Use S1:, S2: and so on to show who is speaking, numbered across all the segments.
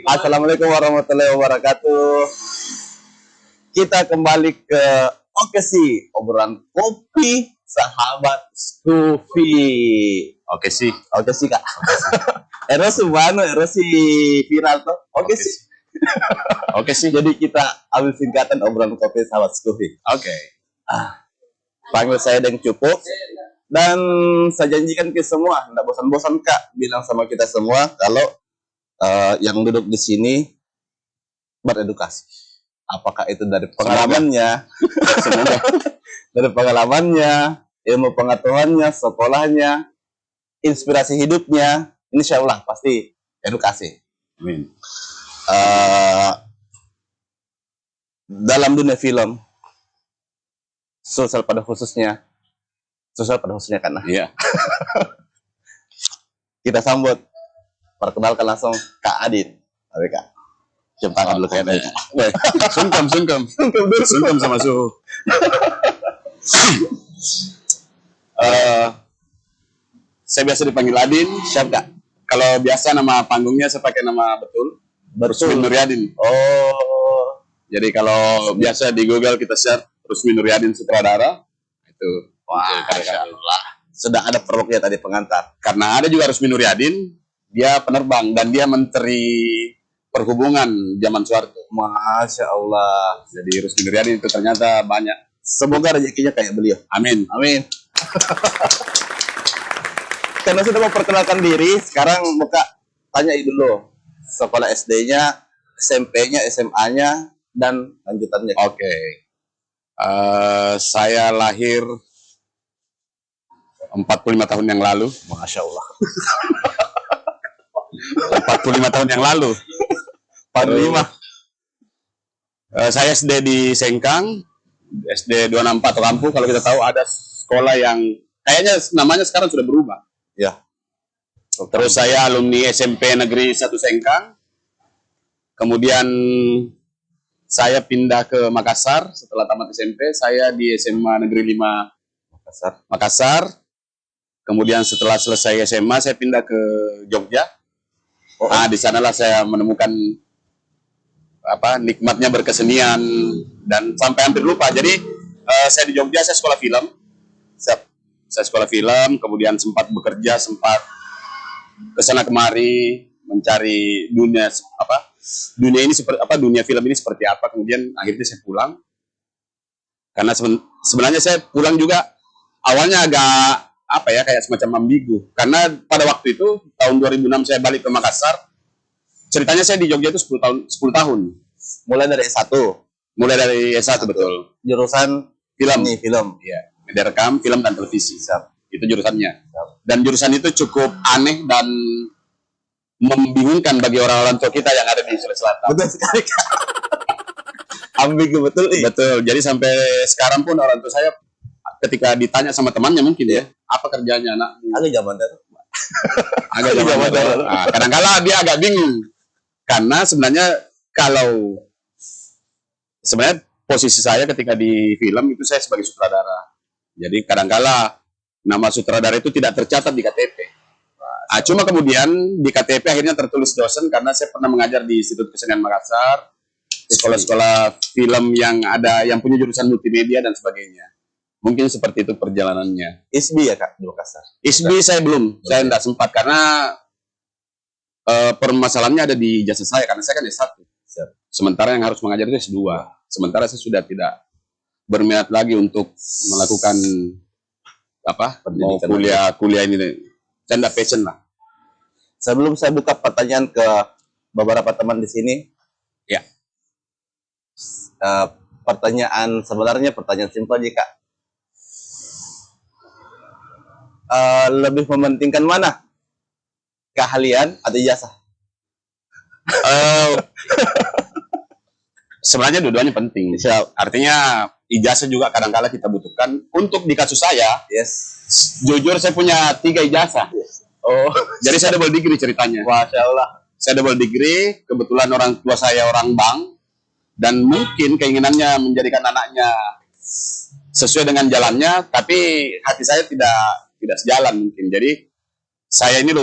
S1: Assalamualaikum warahmatullahi wabarakatuh. Kita kembali ke Okesi, obrolan kopi sahabat Scoofy. Okesi kak. Erosi mana? Erosi viral tuh. Okesi. Okesi. Jadi kita ambil singkatan obrolan kopi sahabat Scoofy.
S2: Oke.
S1: Panggil saya dan cukup. Dan saya janjikan ke semua, tidak bosan-bosan kak, bilang sama kita semua kalau yang duduk di sini beredukasi. Apakah itu dari pengalamannya, dari pengalamannya, ilmu pengetahuannya, sekolahnya, inspirasi hidupnya, insya Allah pasti edukasi.
S2: Amin.
S1: Dalam dunia film, sosial pada khususnya karena kita sambut, perkenalkan langsung Kak Adin. Oke Kak, cium tangan dulu kayaknya.
S2: Sungkem sama suhu. Saya biasa dipanggil Adin.
S1: Siap Kak.
S2: Kalau biasa nama panggungnya saya pakai nama betul. Rusmin Nuryadin.
S1: Oh.
S2: Jadi kalau biasa di Google kita share Rusmin Nuryadin sutradara itu.
S1: Wah, Masya Allah. Sudah ada prolognya tadi pengantar.
S2: Karena ada juga Rusmin Nuryadin, dia penerbang dan dia Menteri Perhubungan zaman Soeharto.
S1: Masya Allah.
S2: Jadi Rusmin Nuryadin itu ternyata banyak.
S1: Semoga rezekinya kayak beliau.
S2: Amin.
S1: Amin. Karena sudah memperkenalkan diri, sekarang buka tanya dulu sekolah SD-nya, SMP-nya, SMA-nya, dan lanjutannya.
S2: Oke. Saya lahir 45 tahun yang lalu.
S1: Masya Allah.
S2: 45 tahun yang lalu.
S1: 45.
S2: Saya SD di Sengkang, SD 264 Lampu. Kalau kita tahu ada sekolah yang kayaknya namanya sekarang sudah berubah.
S1: Ya.
S2: Terus saya alumni SMP Negeri 1 Sengkang. Kemudian saya pindah ke Makassar. Setelah tamat SMP, saya di SMA Negeri 5 Makassar. Kemudian setelah selesai SMA, saya pindah ke Jogja. Di sanalah saya menemukan nikmatnya berkesenian dan sampai hampir lupa. Jadi saya di Jogja, saya sekolah film. Saya sekolah film, kemudian sempat bekerja, sempat kesana kemari mencari dunia ini seperti apa, dunia film ini seperti apa. Kemudian akhirnya saya pulang. Karena sebenarnya saya pulang juga awalnya agak kayak semacam ambigu. Karena pada waktu itu tahun 2006 saya balik ke Makassar. Ceritanya saya di Jogja itu 10 tahun.
S1: Mulai dari S1.
S2: Mulai dari S1 betul.
S1: Jurusan
S2: Film.
S1: Iya.
S2: Media rekam, film dan televisi. Itu jurusannya.
S1: Dan
S2: jurusan itu cukup aneh dan membingungkan bagi orang-orang tua kita yang ada di Sulawesi Selatan.
S1: Betul sekali. Ambigu betul.
S2: Betul. Jadi sampai sekarang pun orang tua saya ketika ditanya sama temannya mungkin apa kerjanya anak?
S1: Agak zaman dulu.
S2: Agak zaman dulu. Kadang-kala dia agak bingung. Karena sebenarnya posisi saya ketika di film itu saya sebagai sutradara. Jadi kadang-kala nama sutradara itu tidak tercatat di KTP. Cuma kemudian di KTP akhirnya tertulis dosen karena saya pernah mengajar di Institut Kesenian Makassar, sekolah-sekolah film yang punya jurusan multimedia dan sebagainya. Mungkin seperti itu perjalanannya.
S1: ISBI ya Kak di Makassar?
S2: ISBI saya belum. Saya tidak sempat karena permasalahannya ada di jasa saya karena saya kan S1. Sementara yang harus mengajar itu S2. Sementara saya sudah tidak berminat lagi untuk melakukan kuliah ini. Saya tidak passion lah.
S1: Sebelum saya buka pertanyaan ke beberapa teman di sini,
S2: ya.
S1: Pertanyaan simpel aja Kak. Lebih mementingkan mana? Keahlian atau ijazah?
S2: Sebenarnya dua-duanya penting. Artinya ijazah juga kadang-kala kita butuhkan. Untuk di kasus saya, jujur saya punya 3 ijazah.
S1: Oh,
S2: jadi saya double degree ceritanya.
S1: Masya Allah.
S2: Saya double degree, kebetulan orang tua saya orang bank, dan mungkin keinginannya menjadikan anaknya sesuai dengan jalannya, tapi hati saya tidak sejalan mungkin. Jadi Saya ini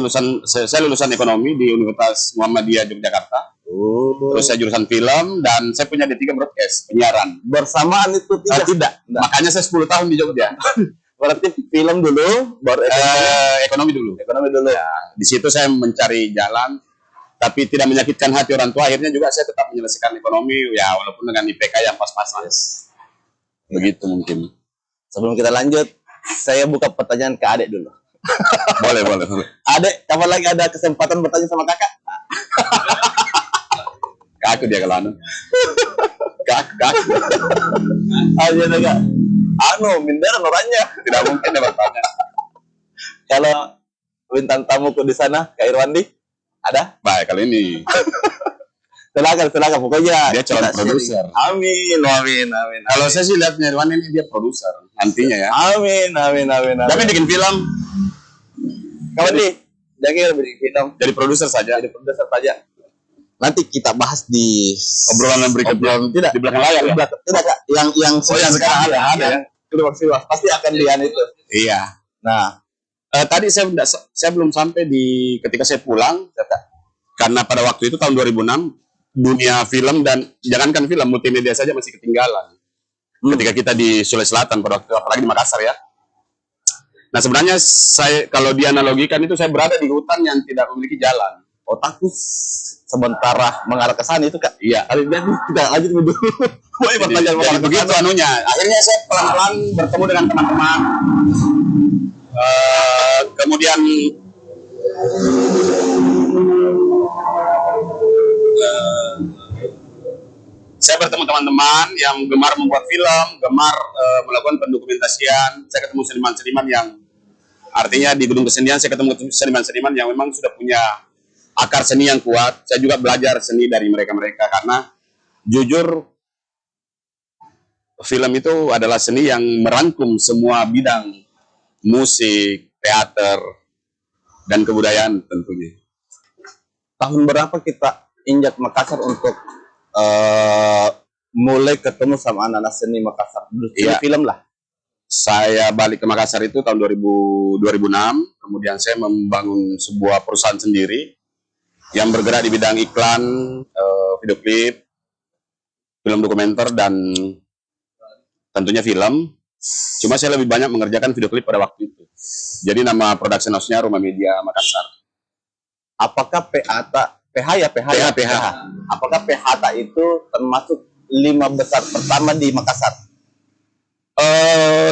S2: saya lulusan ekonomi di Universitas Muhammadiyah Yogyakarta.
S1: Oh.
S2: Terus saya jurusan film dan saya punya D3 broadcast, penyiaran.
S1: Bersamaan itu tidak?
S2: Tidak. Makanya saya 10 tahun di Jogja.
S1: Berarti film dulu, baru
S2: Ekonomi dulu.
S1: ekonomi dulu.
S2: Ya, di situ saya mencari jalan, tapi tidak menyakitkan hati orang tua. Akhirnya juga saya tetap menyelesaikan ekonomi, ya walaupun dengan IPK yang pas-pasan. Begitu mungkin.
S1: Sebelum kita lanjut, saya buka pertanyaan ke adek dulu.
S2: Boleh.
S1: Adek, kapan lagi ada kesempatan bertanya sama kakak?
S2: Kaku dia kalau anu. Kaku.
S1: Aja enggak. Minder orangnya.
S2: Tidak mungkin dia bertanya.
S1: Kalau bintang tamuku di sana, Kak Irwandi, ada?
S2: Baik, kali ini
S1: Silakan. Pokoknya
S2: dia calon
S1: kita
S2: produser.
S1: sharing. Amin.
S2: Kalau saya sih lihat Nirwan ini dia produser nantinya ya.
S1: Amin.
S2: Tapi bikin film
S1: Kawan di, jangan bikin film.
S2: jadi produser saja.
S1: Jadi produser saja. Nanti kita bahas di
S2: Obrolan berikutnya.
S1: Tidak
S2: Di belakang layar ya.
S1: Tidak Kak. Yang
S2: sekarang ada ya.
S1: Keluar pasti akan lihat itu.
S2: Iya.
S1: Nah,
S2: Tadi saya belum sampai di ketika saya pulang karena pada waktu itu tahun 2006 dunia film dan jangankan film multimedia saja masih ketinggalan. Ketika kita di Sulawesi Selatan pada waktu apalagi di Makassar ya. Nah sebenarnya saya kalau dianalogikan itu saya berada di hutan yang tidak memiliki jalan.
S1: otakku sementara mengarah ke sana itu Kak.
S2: Iya.
S1: Hari ini kita lanjut dulu. Boleh pertanyaan mengarah ke
S2: begitu
S1: sana.
S2: anunya. Akhirnya saya pelan-pelan bertemu dengan teman-teman. Kemudian saya bertemu teman-teman yang gemar membuat film, gemar melakukan pendokumentasian. Saya ketemu seniman-seniman yang artinya di gedung kesenian saya ketemu seniman-seniman yang memang sudah punya akar seni yang kuat. Saya juga belajar seni dari mereka-mereka karena jujur film itu adalah seni yang merangkum semua bidang musik, teater, dan kebudayaan tentunya.
S1: Tahun berapa kita injak Makassar untuk mulai ketemu sama anak-anak seni Makassar?
S2: Iya.
S1: Film lah.
S2: Saya balik ke Makassar itu tahun 2006, kemudian saya membangun sebuah perusahaan sendiri yang bergerak di bidang iklan, video klip, film dokumenter, dan tentunya film. Cuma saya lebih banyak mengerjakan video klip pada waktu itu. Jadi nama production house-nya Rumah Media Makassar.
S1: Apakah PH. Apakah PH itu termasuk 5 besar pertama di Makassar?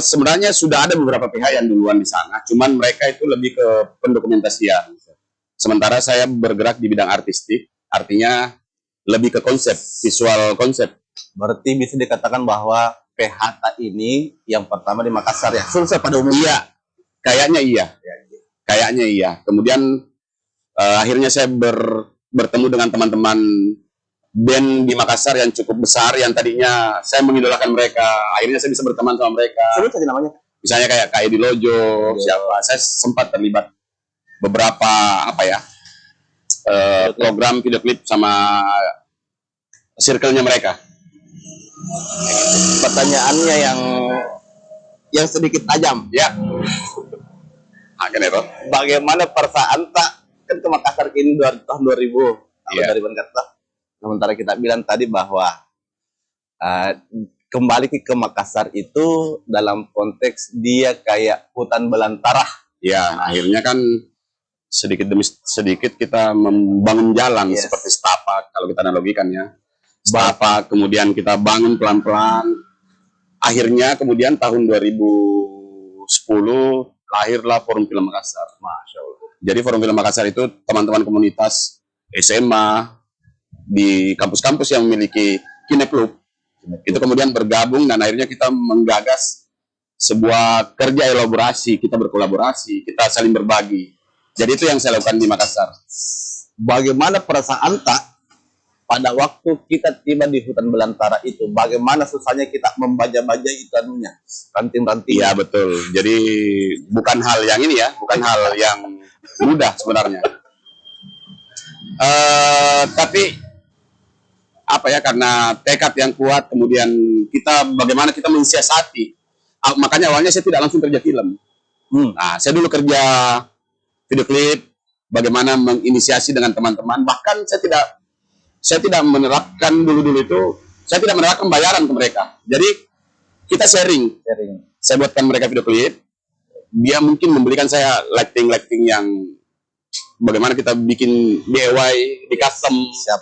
S2: Sebenarnya sudah ada beberapa PH yang duluan di sana, cuman mereka itu lebih ke pendokumentasian. Sementara saya bergerak di bidang artistik, artinya lebih ke konsep, visual konsep.
S1: Berarti bisa dikatakan bahwa PH ini yang pertama di Makassar ya? Selesai pada umumnya.
S2: Iya, kayaknya iya. Kemudian akhirnya saya bertemu dengan teman-teman band di Makassar yang cukup besar, yang tadinya saya mengidolakan mereka. Akhirnya saya bisa berteman sama mereka.
S1: Sebut saja namanya.
S2: Misalnya kayak Kak Edi Lojo, siapa. Saya sempat terlibat beberapa program video klip sama circle-nya mereka.
S1: Pertanyaannya yang sedikit tajam.
S2: Ya. Akan itu.
S1: Bagaimana perasaan tak kan ke Makassar ini tahun 2000
S2: Iya.
S1: dari kata. Sementara kita bilang tadi bahwa kembali ke Makassar itu dalam konteks dia kayak hutan belantara.
S2: Ya, akhirnya kan sedikit demi sedikit kita membangun jalan
S1: Yes.
S2: seperti setapak kalau kita analogikan ya. Setapak, kemudian kita bangun pelan-pelan. Akhirnya kemudian tahun 2010 lahirlah Forum Film Makassar.
S1: Masya Allah.
S2: Jadi Forum Film Makassar itu teman-teman komunitas SMA di kampus-kampus yang memiliki kineklub itu kemudian bergabung dan akhirnya kita menggagas sebuah kerja elaborasi, kita berkolaborasi, kita saling berbagi. Jadi itu yang saya lakukan di Makassar.
S1: Bagaimana perasaan tak pada waktu kita tiba di hutan belantara itu? Bagaimana susahnya kita membaca-baca itu anunya, ranting-ranting?
S2: Iya betul. Jadi bukan hal yang ini ya, bukan hal yang mudah sebenarnya. Tapi karena tekad yang kuat, kemudian bagaimana kita mensiasati. Makanya awalnya saya tidak langsung kerja film. Nah, saya dulu kerja video klip, bagaimana menginisiasi dengan teman-teman. Bahkan saya tidak menerapkan dulu itu, saya tidak menerapkan bayaran ke mereka. Jadi kita sharing. Saya buatkan mereka video klip, dia mungkin membelikan saya lighting yang bagaimana kita bikin DIY, di custom.
S1: Siap.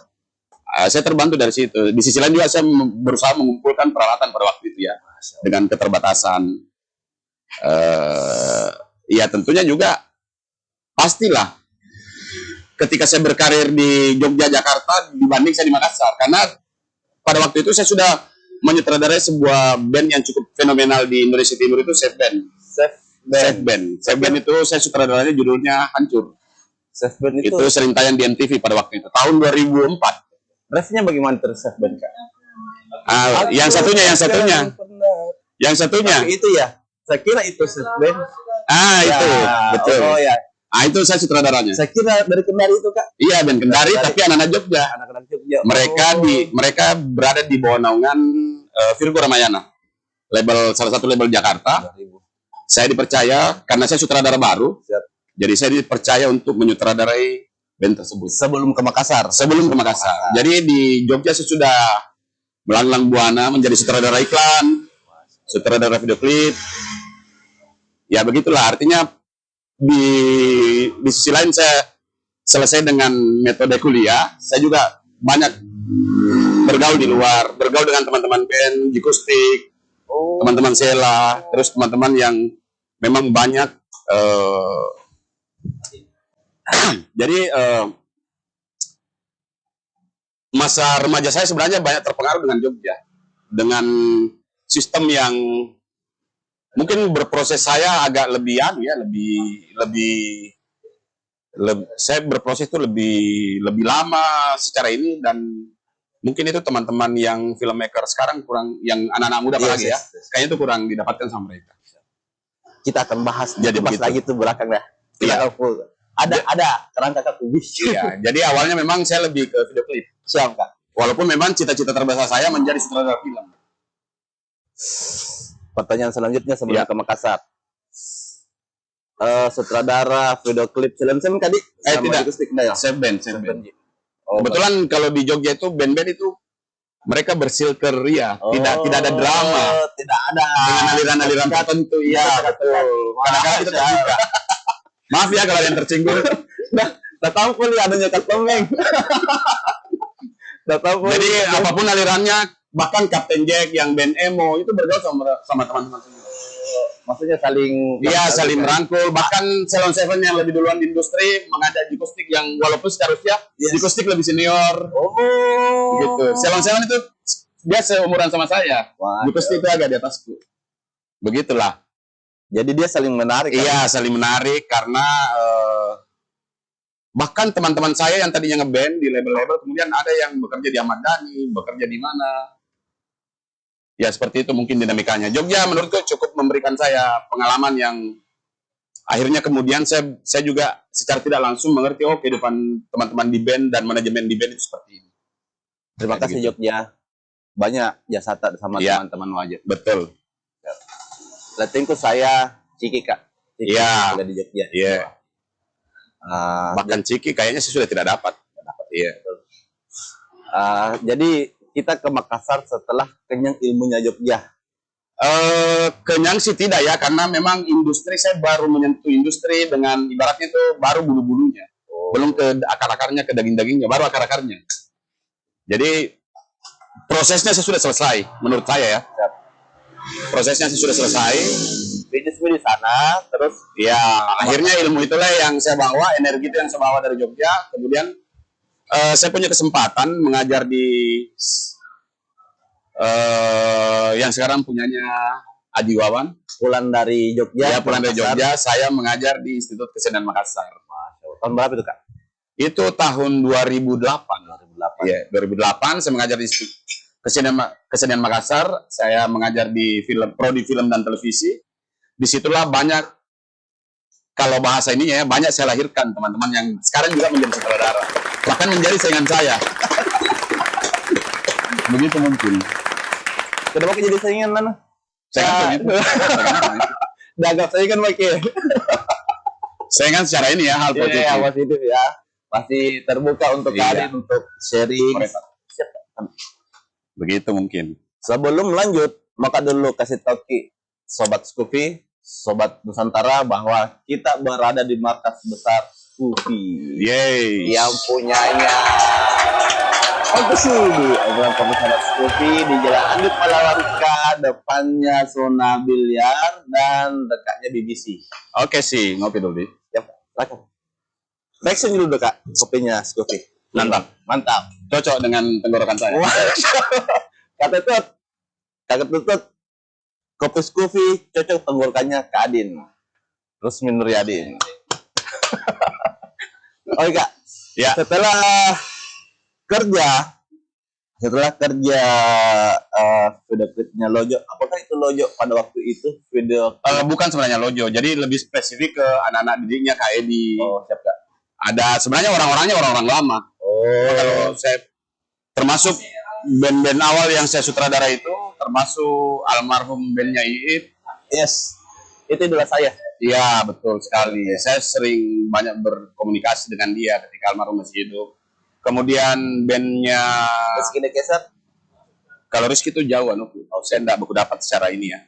S2: Saya terbantu dari situ. Di sisi lain juga saya berusaha mengumpulkan peralatan pada waktu itu ya, dengan keterbatasan. Ya tentunya juga pastilah ketika saya berkarir di Jogja, Jakarta dibanding saya di Makassar, karena pada waktu itu saya sudah menyutradarai sebuah band yang cukup fenomenal di Indonesia Timur, itu Safe Band. Safe Band itu saya sutradaranya judulnya Hancur.
S1: Safe Band
S2: Itu sering tayang di MTV pada waktu itu, tahun 2004.
S1: Refnya bagaimana terus Safe Band, Kak?
S2: Yang satunya.
S1: Itu ya. Saya kira itu Safe Band.
S2: Itu betul.
S1: Oh ya.
S2: Itu saya sutradaranya.
S1: Saya kira dari Kendari itu, Kak.
S2: Iya, band Kendari, tapi anak-anak Jogja.
S1: Anak-anak Jogja.
S2: Mereka berada di bawah naungan Virgo Ramayana, salah satu label Jakarta.
S1: 2000.
S2: Saya dipercaya karena saya sutradara baru.
S1: Siap.
S2: Jadi saya dipercaya untuk menyutradarai band tersebut.
S1: Sebelum ke Makassar.
S2: Jadi di Jogja saya sudah melanglang buana menjadi sutradara iklan, sutradara video klip. Ya begitulah, artinya di sisi lain saya selesai dengan metode kuliah, saya juga banyak bergaul di luar, bergaul dengan teman-teman band, Jikustik, teman-teman Sela, terus teman-teman yang memang banyak. Jadi masa remaja saya sebenarnya banyak terpengaruh dengan Jogja, dengan sistem yang mungkin berproses saya agak lebih saya berproses itu lebih lama secara ini, dan mungkin itu teman-teman yang filmmaker sekarang kurang, yang anak-anak muda apalagi ya, kayaknya itu kurang didapatkan sama mereka.
S1: Kita akan bahas
S2: Jadi
S1: bahas
S2: begitu.
S1: lagi tuh belakang dah.
S2: Iya.
S1: Ada kerangka kubis.
S2: Iya, jadi awalnya memang saya lebih ke video klip.
S1: Siap, Kak.
S2: Walaupun memang cita-cita terbesar saya menjadi sutradara film.
S1: Pertanyaan selanjutnya sebelum ke Makassar. Sutradara video klip film tadi
S2: Tidak.
S1: Jikustik, enggak ya?
S2: Safe Band.
S1: Oh,
S2: Kebetulan kalau di Jogja itu band-band itu mereka bersilker ya, tidak ada drama,
S1: tidak ada
S2: dengan aliran-aliran tertentu. Iya, betul. Kadang-kadang kita terbuka. Maaf ya kalau yang tersinggung.
S1: Nah, tahu pun adanya Kapten
S2: Jadi apapun alirannya, bahkan Kapten Jack yang band emo itu bergaul sama teman-teman semua.
S1: Maksudnya saling
S2: Saling merangkul. Bahkan Ceylon Seven yang lebih duluan di industri mengajak Jikustik yang walaupun secara usia Jikustik lebih senior. Gitu. Ceylon Seven itu dia seumuran sama saya. Jikustik itu agak di atasku. Begitulah.
S1: Jadi dia saling menarik.
S2: Iya, saling menarik karena bahkan teman-teman saya yang tadinya ngeband di label-label, kemudian ada yang bekerja di Ahmad Dhani, bekerja di mana. Ya seperti itu mungkin dinamikanya. Jogja menurutku cukup memberikan saya pengalaman yang akhirnya kemudian saya juga secara tidak langsung mengerti kehidupan teman-teman di band dan manajemen di band itu seperti ini.
S1: Terima kasih Jogja. Banyak jasa sama teman-teman wajib.
S2: Betul.
S1: Latingku saya Ciki, Kak.
S2: Iya.
S1: Ada di Jogja.
S2: Iya. Bahkan Ciki kayaknya saya sudah tidak dapat. Iya.
S1: Jadi kita ke Makassar setelah kenyang ilmunya Jogja.
S2: Kenyang sih tidak ya, karena memang industri saya baru menyentuh industri dengan ibaratnya itu baru bulu-bulunya, belum ke akar-akarnya, ke daging-dagingnya, baru akar-akarnya. Jadi prosesnya saya sudah selesai, menurut saya ya. Prosesnya saya sudah selesai.
S1: Bisnis di sana, terus
S2: ya akhirnya ilmu itulah yang saya bawa, energi itu yang saya bawa dari Jogja. Kemudian saya punya kesempatan mengajar di yang sekarang punyanya Aji Wawan,
S1: pulang dari Jogja.
S2: Ya, pulang dari Jogja, saya mengajar di Institut Kesenian Makassar.
S1: Tahun berapa itu, Kak?
S2: Itu tahun 2008. Ya, 2008 saya mengajar di Institut Kesenian Makassar. Saya mengajar di prodi film dan televisi. Disitulah banyak, kalau bahasa ininya ya, banyak saya lahirkan teman-teman yang sekarang juga menjadi sutradara, bahkan menjadi saingan saya. Begitu mungkin.
S1: Kenapa jadi saingan mana?
S2: Saya
S1: Dagang saingan pakai.
S2: Saya kan secara ini ya hal positif.
S1: Iya, positif ya. Pasti terbuka untuk
S2: Iya.
S1: kalian untuk sharing. Siap.
S2: Begitu mungkin.
S1: Sebelum lanjut, maka dulu kasih tahu Ki, Sobat Scoopy, Sobat Nusantara, bahwa kita berada di markas besar Scoopy
S2: Yeay.
S1: yang punyanya obrolan Sobat Scoopy di Jalan Anduk Palawanka, depannya Zona Biliar dan dekatnya BBC.
S2: Oke sih, ngopi dulu. Di.
S1: Siap, silakan. Reaction dulu Kak, kopinya Scoopy.
S2: Mantap.
S1: Mantap.
S2: Cocok dengan tenggorokan saya.
S1: Wah, Kak Tutut, kopi Scoopy cocok tenggorokannya Kak Adin. Terus Minur Yadin. Oke Kak,
S2: Ya.
S1: setelah kerja video klipnya Lojo, apakah itu Lojo pada waktu itu video?
S2: Bukan sebenarnya Lojo, jadi lebih spesifik ke anak-anak didiknya Kak Edi.
S1: Oh siap Kak.
S2: Ada sebenarnya orang-orangnya orang-orang lama.
S1: Oh,
S2: Kalau saya termasuk band-band awal yang saya sutradara itu, termasuk almarhum bandnya Iip.
S1: yes, itu idola saya.
S2: Iya betul sekali. Saya sering banyak berkomunikasi dengan dia ketika almarhum masih hidup. Kemudian bandnya
S1: Meski Keser.
S2: kalau Rizky itu jauh, saya tidak beku dapat secara ini ya.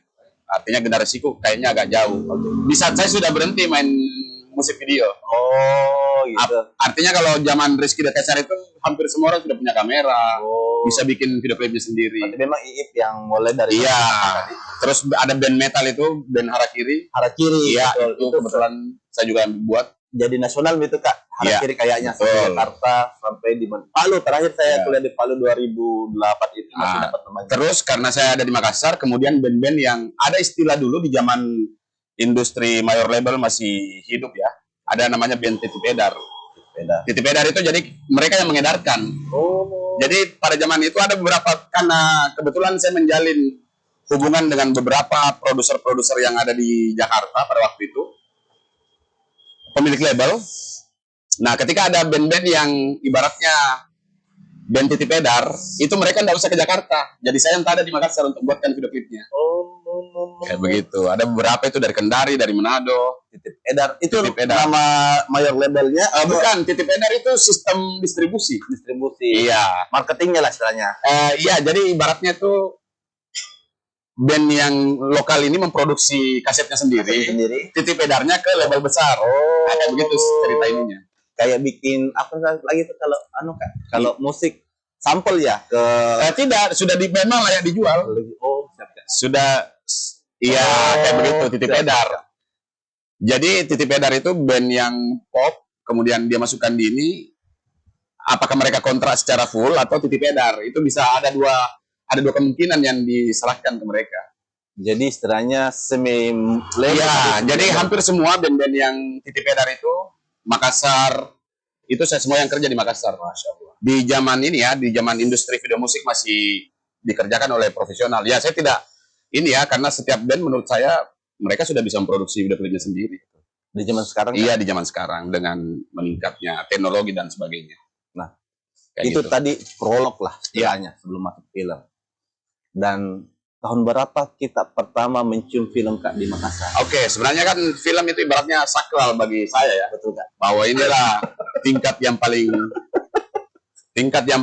S2: Artinya generasiku kayaknya agak jauh. Di saat saya sudah berhenti main musik video.
S1: Oh, gitu.
S2: Artinya kalau zaman Rizky Keser itu hampir semua orang sudah punya kamera,
S1: Oh,
S2: bisa bikin video klipnya sendiri.
S1: berarti memang Iip yang mulai dari
S2: Iya.
S1: tadi.
S2: Terus ada band metal itu, band Harakiri.
S1: Harakiri.
S2: Iya,
S1: betul.
S2: itu kebetulan saya juga yang buat.
S1: Jadi nasional itu Kak. Harakiri kayaknya sampai
S2: Betul.
S1: Jakarta, sampai di Palu. Terakhir saya
S2: Iya.
S1: kuliah di Palu 2008 itu masih
S2: Ah,
S1: dapat namanya.
S2: Terus karena saya ada di Makassar, kemudian band-band yang ada istilah dulu di zaman industri mayor label masih hidup ya. Ada namanya band Titip Edar.
S1: Beda.
S2: Titip Edar itu jadi mereka yang mengedarkan.
S1: Oh.
S2: Jadi pada zaman itu ada beberapa, karena kebetulan saya menjalin hubungan dengan beberapa produser-produser yang ada di Jakarta pada waktu itu, pemilik label. Nah, ketika ada band-band yang ibaratnya band Titip Edar, itu mereka nggak usah ke Jakarta. Jadi saya yang ada di Makassar untuk buatkan video klipnya.
S1: Oh.
S2: Kayak begitu. Ada beberapa itu dari Kendari, dari Manado.
S1: Titip Edar. Itu
S2: Titip Edar.
S1: nama mayor labelnya.
S2: Bukan, Titip Edar itu sistem distribusi.
S1: Distribusi.
S2: Iya.
S1: Marketingnya lah istilahnya.
S2: Iya, jadi ibaratnya tuh band yang lokal ini memproduksi kasetnya sendiri.
S1: Sendiri.
S2: Titip edarnya ke label besar.
S1: Oh.
S2: Kayak begitu cerita ininya.
S1: Kayak bikin apa lagi tuh kalau Kak? Kalau musik sampel ya ke
S2: Tidak, sudah memang layak dijual.
S1: oh siap Kak.
S2: Sudah, iya kayak begitu Titip
S1: siap,
S2: Edar.
S1: siap.
S2: Jadi Titip Edar itu band yang pop, kemudian dia masukkan di ini. Apakah mereka kontrak secara full atau Titip Edar? Itu bisa ada dua kemungkinan yang diserahkan ke mereka.
S1: Jadi istilahnya semi label.
S2: Iya, jadi hampir semua band-band yang Titip Edar itu Makassar, itu saya semua yang kerja di Makassar.
S1: Masya Allah.
S2: Di zaman ini ya, di zaman industri video musik masih dikerjakan oleh profesional. Ya, saya tidak ini ya, karena setiap band menurut saya mereka sudah bisa memproduksi video klipnya sendiri.
S1: Di zaman sekarang
S2: Iya,
S1: Kak?
S2: di zaman sekarang dengan meningkatnya teknologi dan sebagainya.
S1: Nah,
S2: Kayak
S1: itu
S2: gitu.
S1: tadi prolog lah istilahnya sebelum masuk film. Dan tahun berapa kita pertama mencium film Kak di Makassar?
S2: Oke, sebenarnya kan film itu ibaratnya sakral bagi saya ya.
S1: Betul Kak.
S2: Bahwa inilah tingkat yang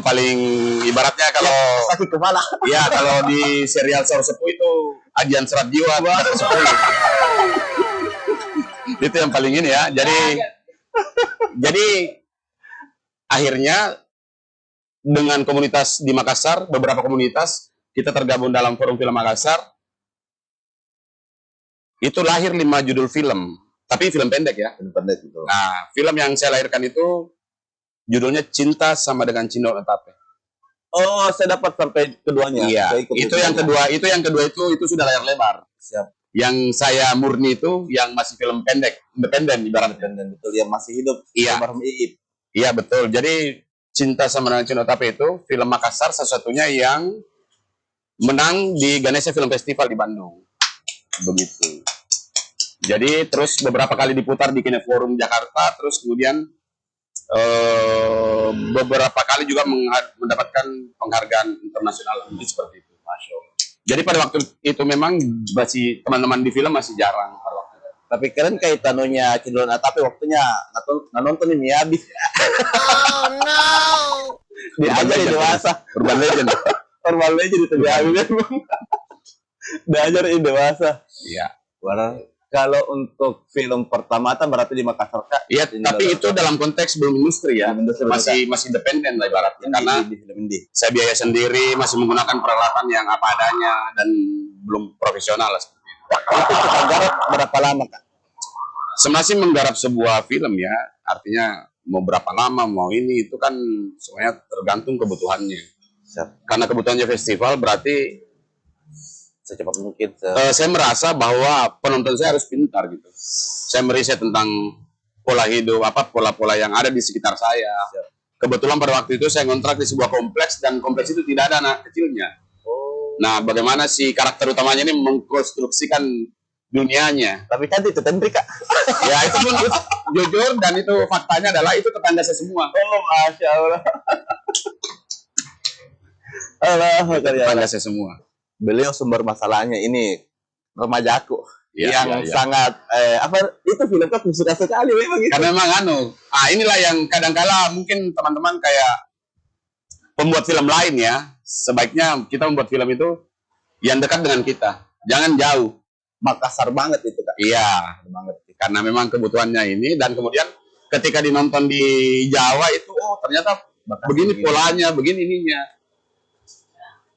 S2: paling ibaratnya kalau
S1: Sakit kepala.
S2: ya kalau di serial Sor Sepuh itu Ajian Serat Jiwa 10. Itu yang paling ini ya. Jadi akhirnya dengan komunitas di Makassar, beberapa komunitas kita tergabung dalam Forum Film Makassar. Itu lahir 5 judul film, tapi film pendek ya.
S1: Film pendek itu.
S2: Nah, film yang saya lahirkan itu judulnya Cinta Sama Dengan Cindo Etape.
S1: Oh, saya dapat sampai keduanya.
S2: Iya,
S1: Saya ikut
S2: itu yang kedua itu sudah layar lebar.
S1: Siap.
S2: Yang saya murni itu yang masih film pendek, independen ibaratnya.
S1: Dan betul yang masih hidup.
S2: Iya.
S1: Almarhum Iip.
S2: Iya betul. Jadi Cinta Sama Dengan Cindo Etape itu film Makassar satu-satunya yang menang di Ganesha Film Festival di Bandung. Begitu. Jadi terus beberapa kali diputar di Kineforum Jakarta, terus kemudian beberapa kali juga mendapatkan penghargaan internasional. Jadi seperti itu. Masya Allah. Jadi pada waktu itu memang masih teman-teman di film masih jarang pada waktu itu.
S1: Tapi keren kayak tanunya Cindron tapi waktunya nonton ini habis.
S3: Oh no.
S1: Diajar
S2: Legend.
S1: dewasa.
S2: Urban Legend.
S1: Urban Legend itu diambil. Diajar dewasa.
S2: Iya.
S1: Kalau untuk film pertama berarti di Makassar Kak.
S2: Iya, tapi itu dalam konteks belum industri ya.
S1: Industri
S2: Masih independen lah ibaratnya. Karena
S1: di film ini.
S2: saya biaya sendiri, masih menggunakan peralatan yang apa adanya dan belum profesional lah.
S1: Itu kita garap berapa lama Kak?
S2: Sebenarnya sih menggarap sebuah film ya, artinya mau berapa lama, mau ini, itu kan semuanya tergantung kebutuhannya.
S1: Siap.
S2: Karena kebutuhannya festival berarti
S1: Secepat mungkin.
S2: saya merasa bahwa penonton saya harus pintar gitu. Saya meriset tentang pola hidup, pola-pola yang ada di sekitar saya.
S1: Siap.
S2: Kebetulan pada waktu itu saya ngontrak di sebuah kompleks dan kompleks itu tidak ada anak kecilnya.
S1: Oh.
S2: Nah, bagaimana si karakter utamanya ini mengkonstruksikan dunianya?
S1: Tapi cantik itu Tendri Kak.
S2: Ya itu pun jujur dan itu faktanya adalah itu tetangga saya semua.
S1: Oh, masya Allah. Allah,
S2: Tetangga saya semua.
S1: beliau sumber masalahnya ini remaja aku
S2: Ya,
S1: yang
S2: ya.
S1: sangat itu film aku suka sekali memang itu.
S2: Karena memang inilah yang kadangkala mungkin teman-teman kayak pembuat film lain ya, sebaiknya kita membuat film itu yang dekat dengan kita, jangan jauh.
S1: Makassar banget itu Kak.
S2: Iya,
S1: Banget.
S2: karena memang kebutuhannya ini dan kemudian ketika dinonton di Jawa itu ternyata
S1: Makassar
S2: begini
S1: begini.
S2: polanya, begini ininya.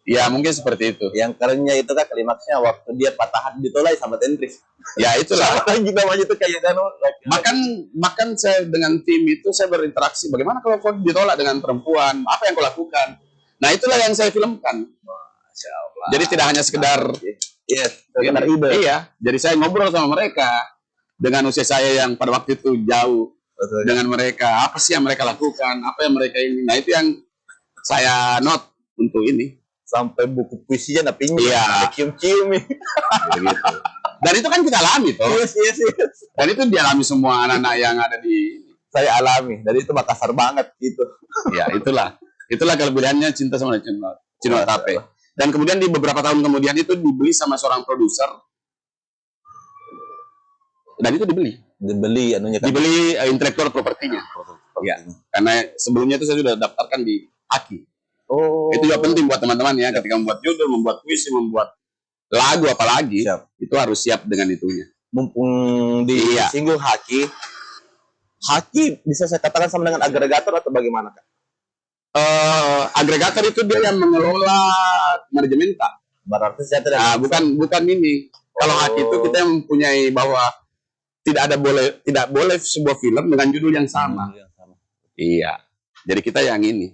S2: Ya mungkin seperti itu.
S1: Yang kerennya itu Kak klimaksnya waktu dia patah hati ditolak sama Tendri.
S2: Ya itulah.
S1: Lagi namanya itu kayak
S2: Bahkan saya dengan tim itu saya berinteraksi. Bagaimana kalau kau ditolak dengan perempuan? Apa yang kau lakukan? Nah itulah yang saya filmkan.
S1: Masya Allah.
S2: Jadi tidak hanya sekedar
S1: sekedar ide.
S2: Iya. Jadi saya ngobrol sama mereka dengan usia saya yang pada waktu itu jauh
S1: Betul.
S2: dengan mereka. Apa sih yang mereka lakukan? Apa yang mereka ini? Nah itu yang saya note untuk ini.
S1: Sampai buku puisinya pinjam.
S2: Iya.
S1: Cium-cium nih.
S2: Begitu. Dan itu kan kita alami toh.
S1: Yes.
S2: Dan itu dialami semua anak-anak yang ada di.
S1: Saya alami. Dari itu Makassar banget gitu.
S2: Ya itulah kelebihannya cinta sama Cino Tape. Dan kemudian di beberapa tahun kemudian itu dibeli sama seorang produser. Dan itu
S1: Dibeli anunya kan.
S2: dibeli intelektual propertinya. Ya, karena sebelumnya itu saya sudah daftarkan di AKI.
S1: Oh.
S2: Itu juga penting buat teman-teman ya, ketika membuat judul, membuat puisi, membuat lagu apalagi,
S1: Siap.
S2: itu harus siap dengan itunya.
S1: Mumpung di
S2: Iya.
S1: singgung Haki bisa saya katakan sama dengan agregator atau bagaimana Kak?
S2: Agregator itu dia yang mengelola manajemen tak.
S1: Berarti saya tidak
S2: Nah, bukan ini. Kalau Haki itu kita yang mempunyai bahwa tidak boleh sebuah film dengan judul yang sama. Iya. Jadi kita yang ini.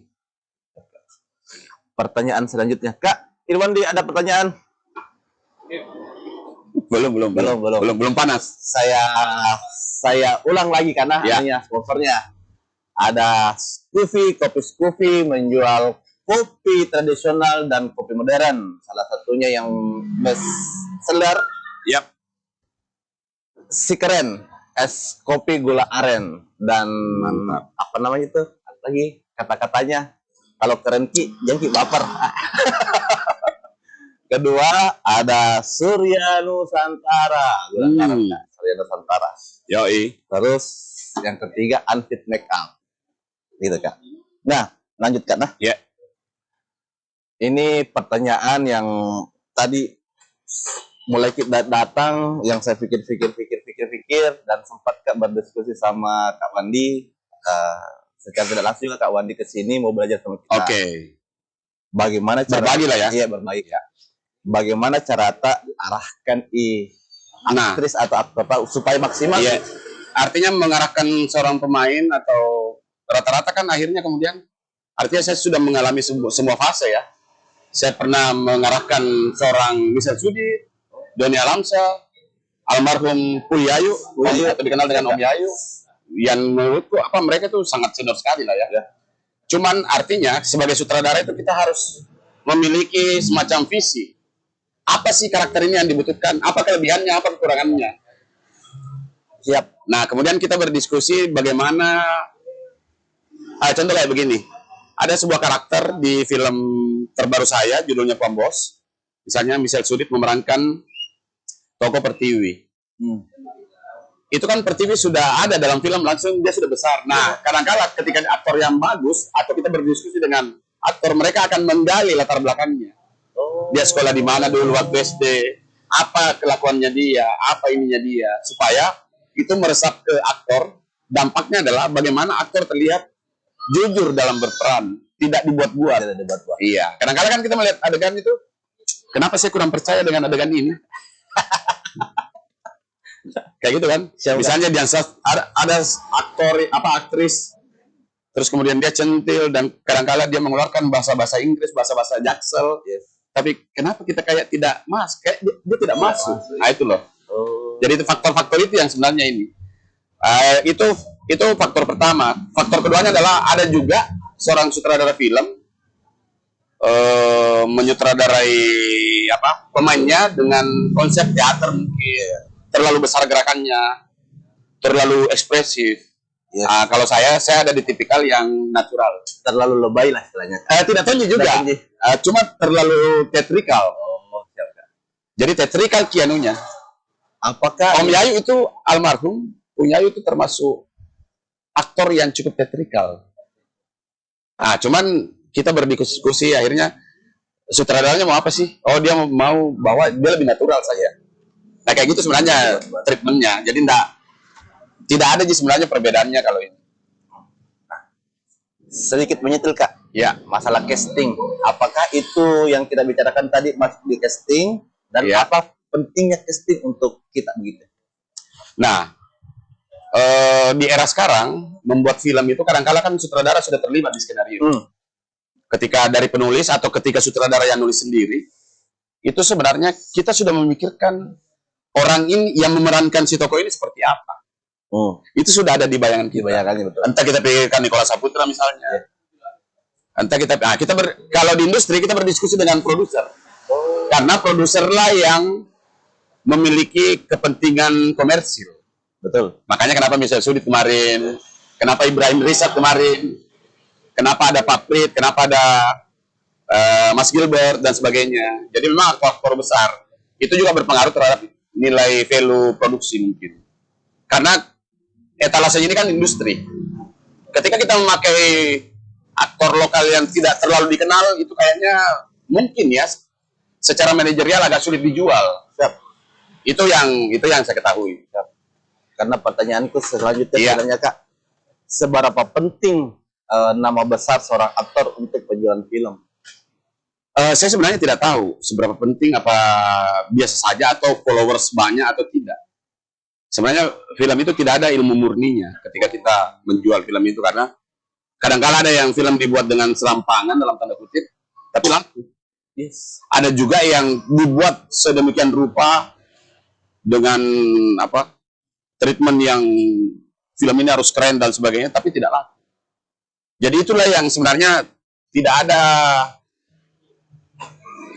S1: Pertanyaan selanjutnya, Kak Irwandi ada pertanyaan?
S2: Belum panas.
S1: Saya ulang lagi karena
S2: Ya.
S1: hanya sponsornya. Ada kopi Scoofy menjual kopi tradisional dan kopi modern. Salah satunya yang best seller
S2: Yap.
S1: si keren es kopi gula aren dan
S2: Mantap.
S1: apa namanya itu lagi kata-katanya kalau keren jangan baper. Kedua ada Surya Nusantara gula aren, Kak. Surya Nusantara.
S2: Yoi.
S1: Terus yang ketiga Unfit Makeup gitu Kak. Nah lanjut Kak. Nah
S2: Ya.
S1: ini pertanyaan yang tadi mulai kita datang yang saya pikir dan sempat Kak berdiskusi sama Kak Wandi secara tidak langsung juga Kak Wandi kesini mau belajar sama kita.
S2: Oke.
S1: Bagaimana cara
S2: Berbagi lah ya.
S1: Iya berbagi ya. Bagaimana cara arahkan
S2: Nah,
S1: aktris atau aktor supaya maksimal?
S2: iya. Artinya mengarahkan seorang pemain atau rata-rata kan akhirnya kemudian artinya saya sudah mengalami semua fase ya. Saya pernah mengarahkan seorang Michelle Sudit, Doni Alamsa, almarhum Puyayu atau dikenal dengan Om Yayu, yang menurutku mereka itu sangat senior sekali lah ya. Cuman artinya sebagai sutradara itu kita harus memiliki semacam visi. Apa sih karakter ini yang dibutuhkan? Apa kelebihannya? Apa kekurangannya?
S1: Siap.
S2: Nah, kemudian kita berdiskusi bagaimana contoh kayak begini. Ada sebuah karakter di film terbaru saya, judulnya Pambos. Misalnya Michelle Sudit memerankan tokoh Pertiwi. itu kan pertiwi sudah ada dalam film, langsung dia sudah besar. Nah, kadang-kala ketika aktor yang bagus atau kita berdiskusi dengan aktor, mereka akan menggali latar belakangnya. Dia sekolah di mana dulu waktu SD, apa kelakuannya dia, apa ininya dia, supaya itu meresap ke aktor. Dampaknya adalah bagaimana aktor terlihat jujur dalam berperan, tidak dibuat-buat. Iya, kadang-kadang kan kita melihat adegan itu, kenapa saya kurang percaya dengan adegan ini? Kayak gitu kan? Misalnya dia ada aktor aktris, terus kemudian dia centil dan kadang-kala dia mengeluarkan bahasa-bahasa Inggris, bahasa-bahasa Jaksel. Tapi kenapa kita kayak kayak dia tidak masuk? Nah itu loh. Jadi itu faktor-faktor itu yang sebenarnya ini. Itu faktor pertama. Faktor keduanya adalah ada juga seorang sutradara film menyutradarai pemainnya dengan konsep teater mungkin terlalu besar gerakannya, terlalu ekspresif. Kalau saya ada di tipikal yang natural,
S1: terlalu lebay lah istilahnya.
S2: Tidak tonji juga, cuma terlalu teatrikal. Jadi teatrikal kianunya.
S1: Apakah
S2: Om Yayu itu almarhum, Om Yayu itu termasuk aktor yang cukup teatrikal. Nah, cuman kita berdiskusi akhirnya sutradaranya mau apa sih? Oh, dia mau bawa dia lebih natural saja. Nah, kayak gitu sebenarnya treatmentnya. Jadi tidak ada sih sebenarnya perbedaannya kalau ini.
S1: sedikit menyentil Kak?
S2: Ya,
S1: Masalah casting. Apakah itu yang kita bicarakan tadi masuk di casting dan apa pentingnya casting untuk kita begitu?
S2: Nah, di era sekarang membuat film itu kadang-kala kan sutradara sudah terlibat di skenario. Ketika dari penulis atau ketika sutradara yang nulis sendiri, itu sebenarnya kita sudah memikirkan orang ini yang memerankan si tokoh ini seperti apa. Itu sudah ada di bayangan kita.
S1: Betul.
S2: Entah kita pikirkan Nicholas Saputra misalnya. Entah kalau di industri kita berdiskusi dengan produser. Karena produserlah yang memiliki kepentingan komersil.
S1: Betul.
S2: Makanya kenapa Michelle Sudit kemarin, kenapa Ibrahim Rizat kemarin, kenapa ada Pak Prit, kenapa ada Mas Gilbert dan sebagainya. Jadi memang aktor besar itu juga berpengaruh terhadap nilai value produksi mungkin. Karena etalasenya ini kan industri. Ketika kita memakai aktor lokal yang tidak terlalu dikenal, itu kayaknya mungkin ya secara manajerial agak sulit dijual. Itu yang saya ketahui.
S1: Karena pertanyaanku selanjutnya sebenarnya Kak, seberapa penting nama besar seorang aktor untuk penjualan film?
S2: Saya sebenarnya tidak tahu seberapa penting, apa biasa saja atau followers banyak atau tidak. Sebenarnya film itu tidak ada ilmu murninya ketika kita menjual film itu, karena kadang-kala ada yang film dibuat dengan serampangan dalam tanda kutip, tapi laku. Ada juga yang dibuat sedemikian rupa dengan treatment yang film ini harus keren dan sebagainya, tapi tidak laku. Jadi itulah yang sebenarnya tidak ada.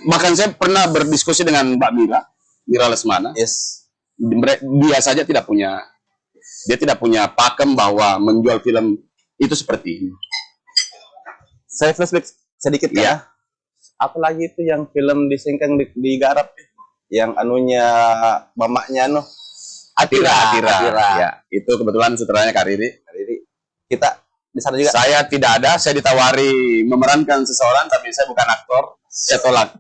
S2: Bahkan saya pernah berdiskusi dengan Mbak Mira Lesmana. Dia saja tidak punya pakem bahwa menjual film itu seperti ini.
S1: Saya flashback sedikit ya. Apalagi itu yang film di Sengkang digarap, yang anunya mamanya Atira.
S2: Ya, itu kebetulan sutradaranya Kariri.
S1: Kita di sana juga.
S2: Saya tidak ada, saya ditawari memerankan seseorang, tapi saya bukan aktor, saya tolak.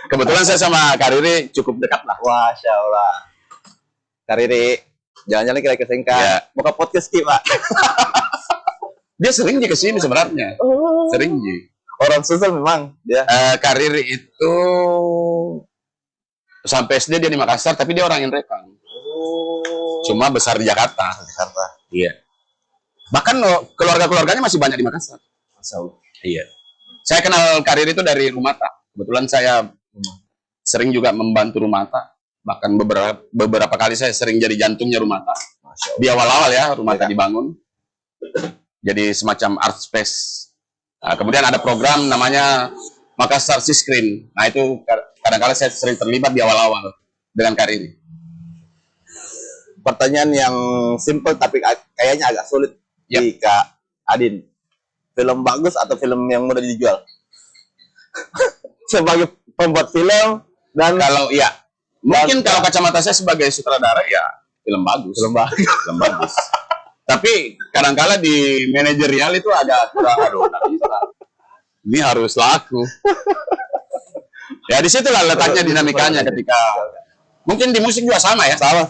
S2: Kebetulan saya sama Kariri cukup dekat lah.
S1: Masya Allah. Kariri, jalan-jalan kita ke Sengkang. Buka podcast Pak.
S2: Dia sering ke sini sebenarnya. Sering.
S1: Orang Sulsel memang dia.
S2: Kariri itu sampai SD dia di Makassar, tapi dia orang Indrekang. Cuma besar di Jakarta. Iya. Bahkan keluarga-keluarganya masih banyak di Makassar. Iya. Saya kenal Kariri itu dari Rumata. Kebetulan saya sering juga membantu Rumata. Bahkan beberapa kali saya sering jadi jantungnya Rumata. Di awal-awal ya Rumata dibangun. Jadi semacam art space. Nah, kemudian ada program namanya Makassar Sea Screen. Nah itu kadang-kadang saya sering terlibat di awal-awal dengan Kariri.
S1: Pertanyaan yang simple tapi kayaknya agak sulit di Kak Adin. Film bagus atau film yang mudah dijual? Sebagai pembuat film dan
S2: kalau mungkin kalau kacamata saya sebagai sutradara ya film bagus.
S1: Film bagus.
S2: Film bagus. Tapi kadang-kala di manajerial itu agak kurang, aduh, nggak bisa. Ini harus laku. Ya disitulah letaknya dinamikanya ketika mungkin di musik juga sama ya. Sama.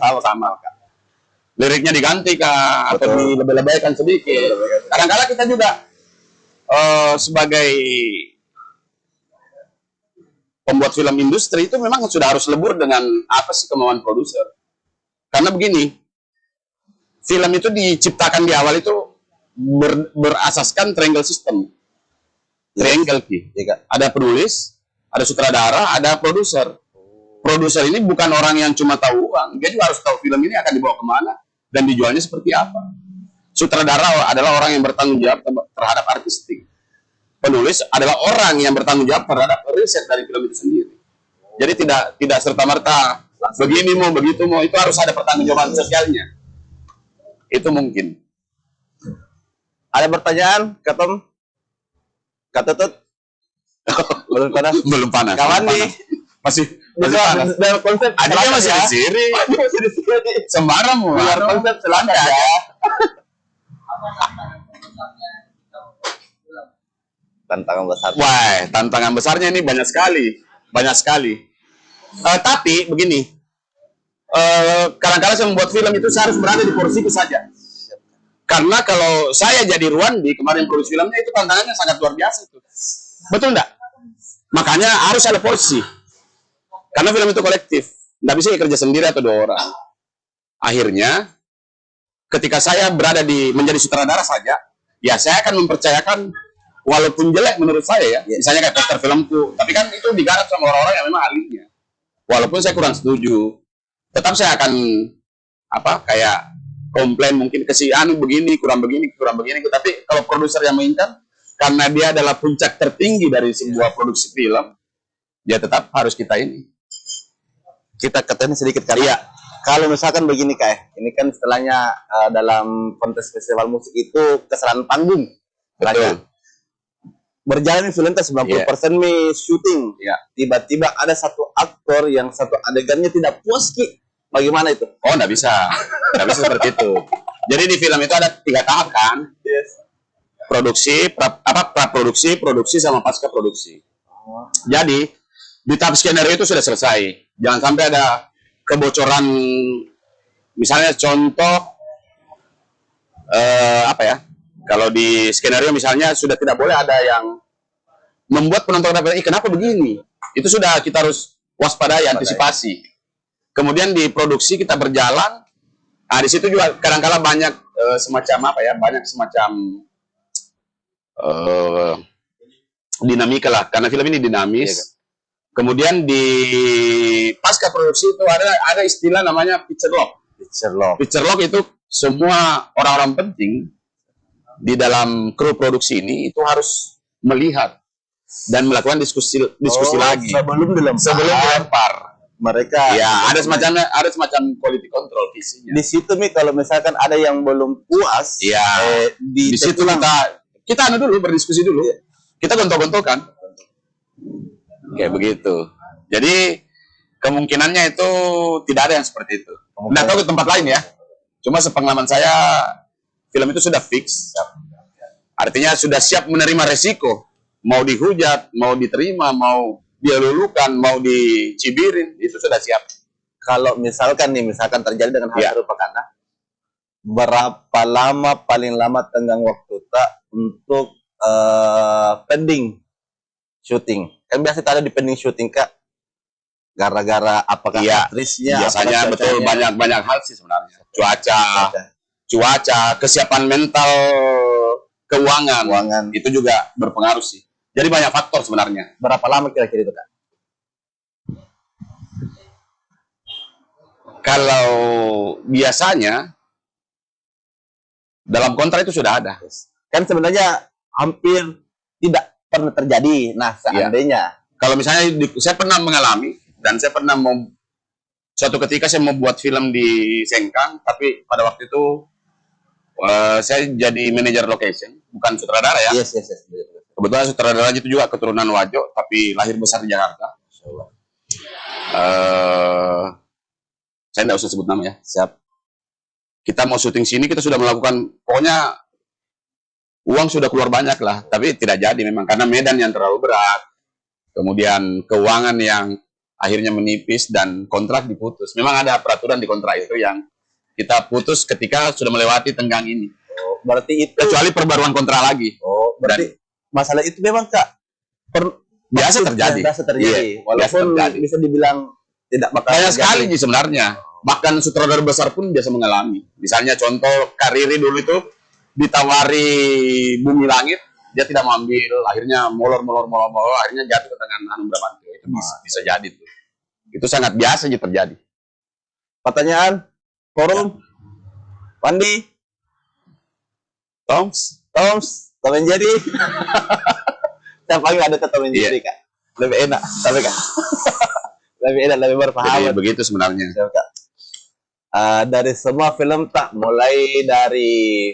S2: Liriknya diganti kah atau dilebih-lebihkan sedikit. Kadang-kala kita juga sebagai pembuat film industri itu memang sudah harus lebur dengan apa sih kemauan produser. Karena begini, film itu diciptakan di awal itu berasaskan triangle system. Triangle Ki. Ada penulis, ada sutradara, ada produser. Produser ini bukan orang yang cuma tahu uang, dia juga harus tahu film ini akan dibawa kemana dan dijualnya seperti apa. Sutradara adalah orang yang bertanggung jawab terhadap artistik. Penulis adalah orang yang bertanggung jawab terhadap riset dari film itu sendiri. Jadi tidak serta-merta begini mau begitu mau, itu harus ada pertanggungjawaban sosialnya. Itu mungkin.
S1: Ada pertanyaan, Ketum? Kak Tutut? Belum panas?
S2: Belum panas.
S1: Kawan nih.
S2: Masih panas.
S1: Dalam konsep
S2: Adanya masih di sini. Sembarang mau.
S1: Dalam konsep selanda ya. Tantangan besar.
S2: Wah, tantangan besarnya ini banyak sekali. Banyak sekali. Tapi begini. Kadang-kadang saya membuat film itu saya harus berada di porsiku saja. Karena kalau saya jadi Ruandi kemarin produksi filmnya itu tantangannya sangat luar biasa itu. Betul enggak? Makanya harus ada porsi. Karena film itu kolektif. Nggak bisa kerja sendiri atau 2 orang. Akhirnya, ketika saya berada menjadi sutradara saja, ya saya akan mempercayakan walaupun jelek menurut saya ya. Misalnya kayak poster filmku. Tapi kan itu digarap sama orang-orang yang memang ahlinya. Walaupun saya kurang setuju. Tetap saya akan kayak komplain mungkin ke si anu begini, kurang begini. Tapi kalau produser yang menginginkan, karena dia adalah puncak tertinggi dari sebuah produksi film, ya tetap harus kita ini.
S1: Kita katanya sedikit kali ya. Kalau misalkan begini Kak, ini kan istilahnya dalam kontes festival musik itu kesalahan panggung.
S2: Betul.
S1: Berjalan film 90% syuting. Tiba-tiba ada satu aktor yang satu adegannya tidak puas Ki. Bagaimana itu?
S2: Oh, nggak bisa seperti itu. Jadi di film itu ada 3 tahap kan?
S1: Yes.
S2: Produksi, praproduksi, produksi sama pasca produksi. Jadi di tahap skenario itu sudah selesai. Jangan sampai ada kebocoran. Misalnya contoh kalau di skenario misalnya sudah tidak boleh ada yang membuat penonton dapat, kenapa begini? Itu sudah kita harus waspadai, antisipasi. Kemudian di produksi kita berjalan. Nah, di situ juga kadang-kala banyak banyak semacam dinamika lah, karena film ini dinamis. Kemudian di pasca produksi itu ada istilah namanya picture lock. Picture lock itu semua orang-orang penting di dalam kru produksi ini itu harus melihat dan melakukan diskusi lagi
S1: Sebelum dilempar. Mereka
S2: ada semacam quality control visinya.
S1: Di situ nih kalau misalkan ada yang belum puas,
S2: di situ kita dulu berdiskusi dulu. Kita gontok-gontokan. Kayak begitu. Jadi kemungkinannya itu tidak ada yang seperti itu. Nggak tahu ke tempat lain ya. Cuma sepengalaman saya film itu sudah fix. Artinya sudah siap menerima resiko. Mau dihujat, mau diterima, mau dia lulukan, mau dicibirin, itu sudah siap.
S1: Kalau misalkan terjadi dengan hal serupa karena berapa lama paling lama tenggang waktu untuk pending syuting? Kan biasa ada di pending syuting Kak. Gara-gara apakah aktrisnya?
S2: Biasanya betul banyak hal sih sebenarnya. Cuaca, kesiapan mental, keuangan, itu juga berpengaruh sih. Jadi banyak faktor sebenarnya.
S1: Berapa lama kira-kira itu Kak?
S2: Kalau biasanya dalam kontrak itu sudah ada.
S1: Kan sebenarnya hampir tidak pernah terjadi. Nah, seandainya
S2: kalau misalnya saya pernah mengalami dan saya pernah suatu ketika saya mau buat film di Sengkang, tapi pada waktu itu saya jadi manajer location, bukan sutradara ya.
S1: Yes.
S2: Kebetulan sutradara itu juga keturunan Wajo, tapi lahir besar di Jakarta. Saya tidak usah sebut nama ya.
S1: Siap.
S2: kita mau syuting sini, kita sudah melakukan, pokoknya uang sudah keluar banyak lah, tapi tidak jadi memang karena medan yang terlalu berat, kemudian keuangan yang akhirnya menipis dan kontrak diputus. Memang ada peraturan di kontrak itu yang kita putus ketika sudah melewati tenggang ini.
S1: Oh, berarti itu
S2: Kecuali perbaruan kontrak lagi.
S1: oh, berarti masalah itu memang Kak
S2: Biasa terjadi.
S1: Biasa terjadi.
S2: Iya, biasa
S1: Walaupun
S2: terjadi.
S1: bisa dibilang tidak bakal
S2: Banyak
S1: terjadi.
S2: sekali sih sebenarnya. Bahkan sutradara besar pun biasa mengalami. Misalnya contoh Kariri dulu itu ditawari Bumi Langit, dia tidak mau ambil, akhirnya molor, akhirnya jatuh ke tangan Hanung Bramantyo. Itu bisa jadi tuh. Itu sangat biasa sih terjadi.
S1: Pertanyaan, forum, Pandi,
S2: Toms,
S1: Tom and Jerry. Saya panggil ada ke Tom and Jerry Kak. Lebih enak, tapi Kak. Lebih enak, lebih
S2: jadi
S1: berpaham.
S2: begitu sebenarnya.
S1: Kak. Dari semua film tak, mulai dari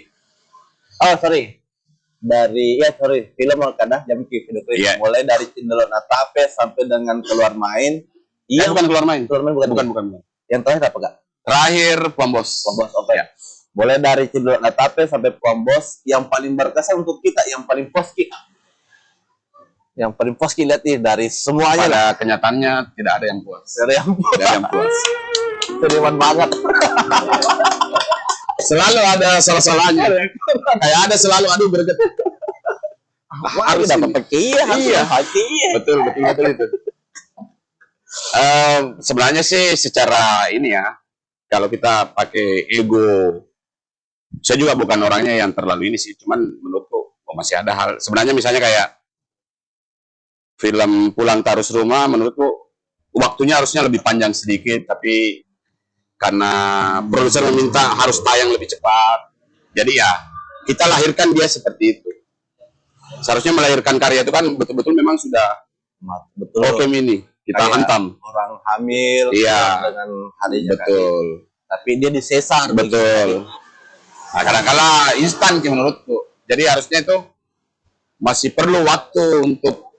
S1: film karena jam video klip.
S2: Iya.
S1: Mulai dari Cindelok Natape sampai dengan keluar main. Iya,
S2: Bukan keluar main.
S1: keluar main bukan. Yang terakhir apa Kak?
S2: Terakhir Pembos.
S1: Pembos oke ya. Mulai dari Cindelok Natape sampai Pembos, yang paling berkesan untuk kita, yang paling poski. Yang paling poski lihat nih dari semuanya lah.
S2: Pada kenyataannya tidak ada yang puas.
S1: Dari yang
S2: Tidak ada yang puas.
S1: seriusan banget.
S2: Selalu ada salah-salahnya. Kayak ada selalu greget.
S1: Harus dapat pekia,
S2: Iya.
S1: hati.
S2: Betul itu. Sebenarnya sih secara ini ya, kalau kita pakai ego, saya juga bukan orangnya yang terlalu ini sih, cuman menurutku masih ada hal. Sebenarnya misalnya kayak film Pulang Tarus Rumah, menurutku waktunya harusnya lebih panjang sedikit, tapi karena produser meminta harus tayang lebih cepat, jadi ya kita lahirkan dia seperti itu. Seharusnya melahirkan karya itu kan betul-betul memang sudah
S1: Betul.
S2: oke ini kita
S1: Kayak
S2: hantam.
S1: orang hamil
S2: Iya.
S1: dengan harinya
S2: Betul.
S1: tapi dia disesar.
S2: Betul. Nah, kadang-kala instan sih menurutku. Jadi harusnya itu masih perlu waktu untuk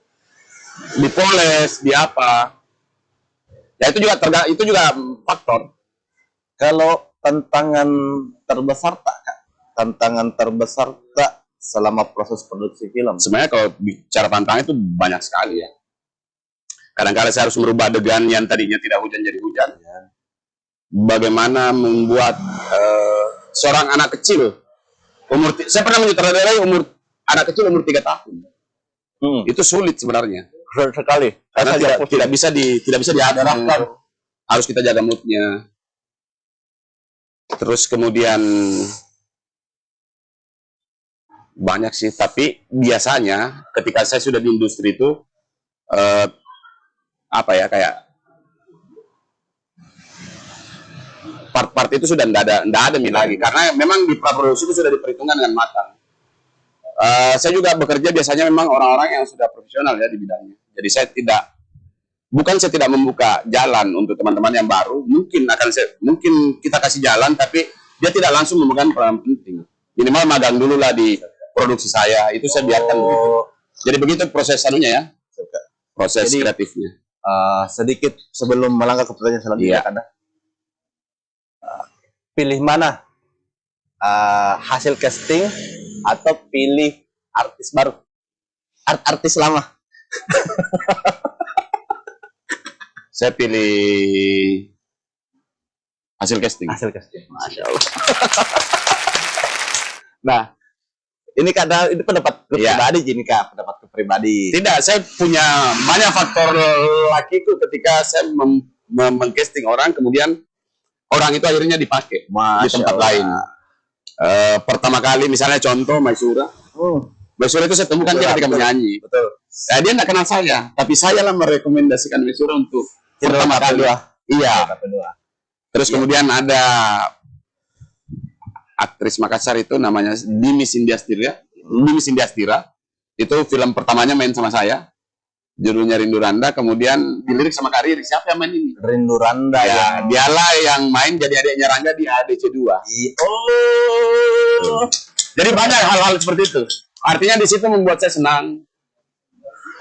S2: dipoles, di apa. Ya itu juga faktor.
S1: Kalau tantangan terbesar tak Kak? Tantangan terbesar tak selama proses produksi film?
S2: Sebenarnya kalau bicara tantangan itu banyak sekali ya. Kadang-kala saya harus merubah adegan yang tadinya tidak hujan jadi hujan. Bagaimana membuat seorang anak kecil saya pernah menyutradarai anak kecil umur 3 tahun. Itu sulit sebenarnya.
S1: Sekali.
S2: Karena tidak bisa diarahkan. Harus kita jaga moodnya. Terus kemudian banyak sih, tapi biasanya ketika saya sudah di industri itu kayak part-part itu sudah tidak ada lagi, karena memang di praproduksi itu sudah diperhitungkan dengan matang. Saya juga bekerja biasanya memang orang-orang yang sudah profesional ya di bidangnya. Jadi saya tidak membuka jalan untuk teman-teman yang baru. Mungkin kita kasih jalan, tapi dia tidak langsung memegang peran penting. Minimal magang dulu lah di produksi saya. Itu saya biarkan begitu. Jadi begitu proses ya. Proses kreatifnya.
S1: Sedikit sebelum melangkah ke pertanyaan selanjutnya, Anda pilih mana? Hasil casting atau pilih artis baru? Artis lama?
S2: Saya pilih hasil casting.
S1: Hasil casting. Masya Allah. Nah, ini kadang itu pendapat pribadi, ini Kak, pendapat pribadi.
S2: Tidak, saya punya banyak faktor lakiku ketika saya mengcasting orang, kemudian orang itu akhirnya dipakai di tempat lain. Pertama kali misalnya contoh Maisura. Maisura itu saya temukan dia ketika menyanyi.
S1: Betul.
S2: Dia tidak kenal saya, tapi saya lah merekomendasikan Maisura untuk pertama kali. Iya. Terus kemudian ada aktris Makassar itu namanya Dimi Sindiastira. Itu film pertamanya main sama saya. Judulnya Rindu Randa, kemudian dilirik sama Kariri. Siapa yang main ini?
S1: Rindu Randa
S2: ya. Dialah yang main jadi adiknya Rangga di ADC 2.
S1: Oh.
S2: Jadi banyak hal-hal seperti itu. Artinya di situ membuat saya senang.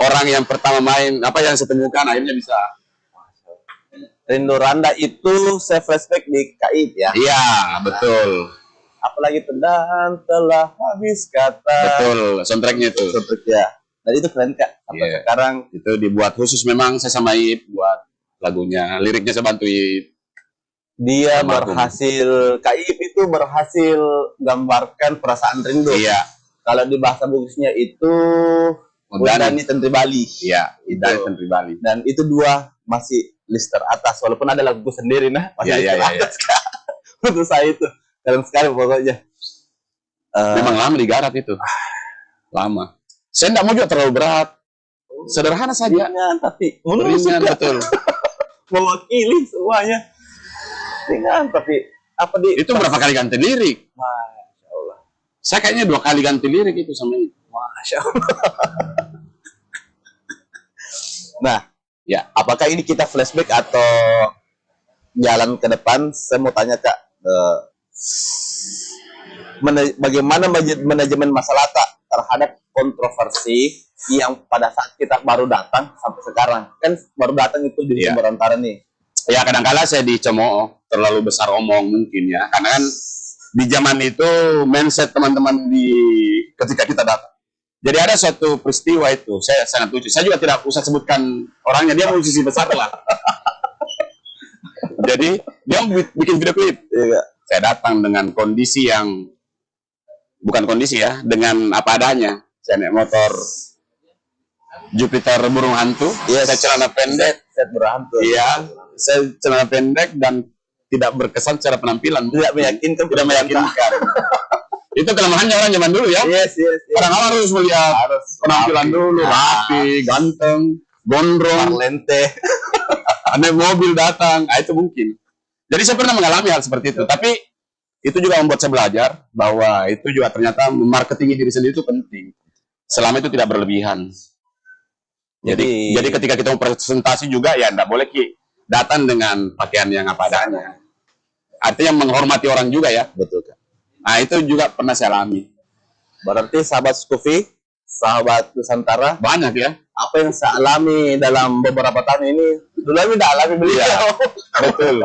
S2: Orang yang pertama main, apa yang saya temukan akhirnya bisa.
S1: Rindu Randa itu saya flashback di KIP ya.
S2: Iya, betul.
S1: Apalagi dan telah habis kata.
S2: Betul, soundtracknya itu.
S1: Ya. Dan itu keren Kak. Sampai
S2: Iya.
S1: sekarang
S2: Itu dibuat khusus memang saya sama Ip buat lagunya. Liriknya saya bantu Ip.
S1: dia
S2: Almarhum.
S1: KIP itu berhasil gambarkan perasaan rindu.
S2: Iya.
S1: Kalau di bahasa bugusnya itu Udani Tentri Bali.
S2: Iya, Udani
S1: Itu.
S2: Tentri Bali.
S1: Dan itu dua masih list teratas walaupun ada lagu sendiri nah masih
S2: Iya,
S1: list
S2: iya, iya,
S1: teratas Kak. Untuk saya itu keren sekali pokoknya.
S2: Memang lama digarap itu. Lama. Saya tidak mau juga terlalu berat. Sederhana saja.
S1: ringan tapi menurut
S2: Ringan,
S1: saya
S2: betul.
S1: mewakili semuanya. Ringan tapi apa di
S2: Itu berapa kali ganti lirik?
S1: Masya Allah.
S2: Saya kayaknya 2 kali ganti lirik itu sama Ip.
S1: Masya Allah. Nah,
S2: Ya.
S1: apakah ini kita flashback atau jalan ke depan? Saya mau tanya Kak, bagaimana manajemen masalah tak terhadap kontroversi yang pada saat kita baru datang sampai sekarang? Kan baru datang itu di
S2: Iya.
S1: Sumberantara nih.
S2: Ya kadang-kala saya dicemooh, terlalu besar omong mungkin ya. Karena kan di zaman itu mindset teman-teman ketika kita datang. Jadi ada suatu peristiwa itu, saya sangat lucu. Saya juga tidak usah sebutkan orangnya, dia musisi besar lah. Jadi dia bikin video klip.
S1: Iya.
S2: Saya datang dengan kondisi yang bukan kondisi ya, dengan apa adanya. Saya naik motor Jupiter burung hantu.
S1: Yes.
S2: Saya celana pendek.
S1: Set berhantu.
S2: Iya, saya celana pendek dan tidak berkesan secara penampilan.
S1: Tidak meyakinkan.
S2: Tidak meyakinkan. Itu kelemahannya orang zaman dulu ya.
S1: Yes.
S2: Orang-orang harus melihat
S1: Harus
S2: penampilan dulu, rapi, ganteng, gondrong,
S1: Parlente.
S2: naik mobil datang. Itu mungkin. Jadi saya pernah mengalami hal seperti itu. Tapi itu juga membuat saya belajar bahwa itu juga ternyata memarketingi diri sendiri itu penting. Selama itu tidak berlebihan. Jadi ketika kita mau presentasi juga ya tidak boleh datang dengan pakaian yang apa adanya. Artinya menghormati orang juga ya.
S1: Betul Kak.
S2: Nah itu juga pernah saya alami.
S1: Berarti sahabat Skufi, sahabat Nusantara,
S2: Banyak ya.
S1: apa yang saya alami dalam beberapa tahun ini, dulu tidak alami beliau.
S2: Betul.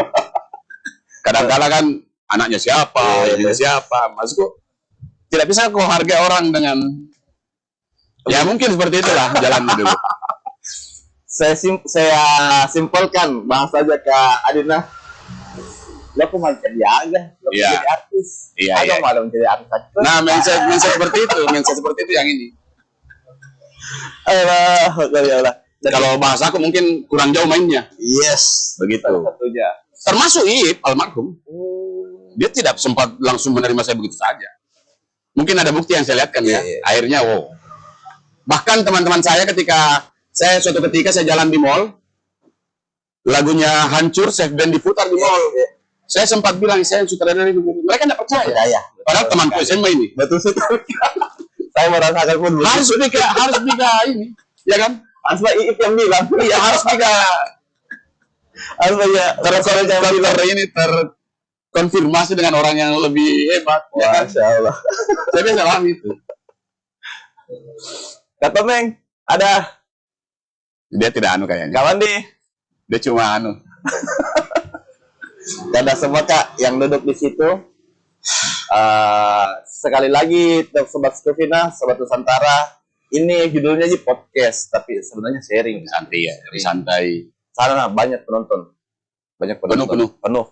S2: Kadang-kadang kan anaknya siapa, ibunya siapa. Maksudku tidak bisa kau hargai orang dengan ya mungkin seperti itulah jalan dulu.
S1: Saya simpulkan bahas saja Kak Adina. Lo kok mau jadi aja, lo
S2: Iya.
S1: jadi artis.
S2: Iya,
S1: Ada
S2: iya.
S1: malah menjadi artis aja.
S2: Nah, mindset seperti itu yang ini.
S1: Ayolah.
S2: Kalau bahasa aku mungkin kurang jauh mainnya.
S1: Yes.
S2: Begitu.
S1: Salah satunya.
S2: Termasuk Ip almarhum. Dia tidak sempat langsung menerima saya begitu saja. Mungkin ada bukti yang saya lihat kan ya.
S1: Iya.
S2: Akhirnya wow. Bahkan teman-teman saya suatu ketika saya jalan di mall, lagunya Hancur, Safe Band diputar di mall.
S1: Iya.
S2: Saya sempat bilang saya sutradara ini. Mereka tidak percaya.
S1: Percaya.
S2: Padahal temanku SMA ini.
S1: Betul sekali. Saya merasakan pun betul.
S2: Harus nikah ini, ya kan?
S1: Harus Pak Iip yang bilang.
S2: Iya harus nikah.
S1: Harus ya.
S2: Ini terkonfirmasi dengan orang yang lebih hebat. Ya kan?
S1: Masya Allah.
S2: Saya biasa alami itu.
S1: Kata Meng, ada
S2: Dia tidak anu kayaknya.
S1: kawan di.
S2: Dia cuma anu.
S1: Dan ada semua Kak yang duduk di situ. Sekali lagi untuk Sobat Skufina, Sobat Nusantara, ini judulnya aja podcast, tapi sebenarnya sharing.
S2: Santai ya, lebih santai.
S1: Sana banyak penonton. Banyak penonton.
S2: Penuh.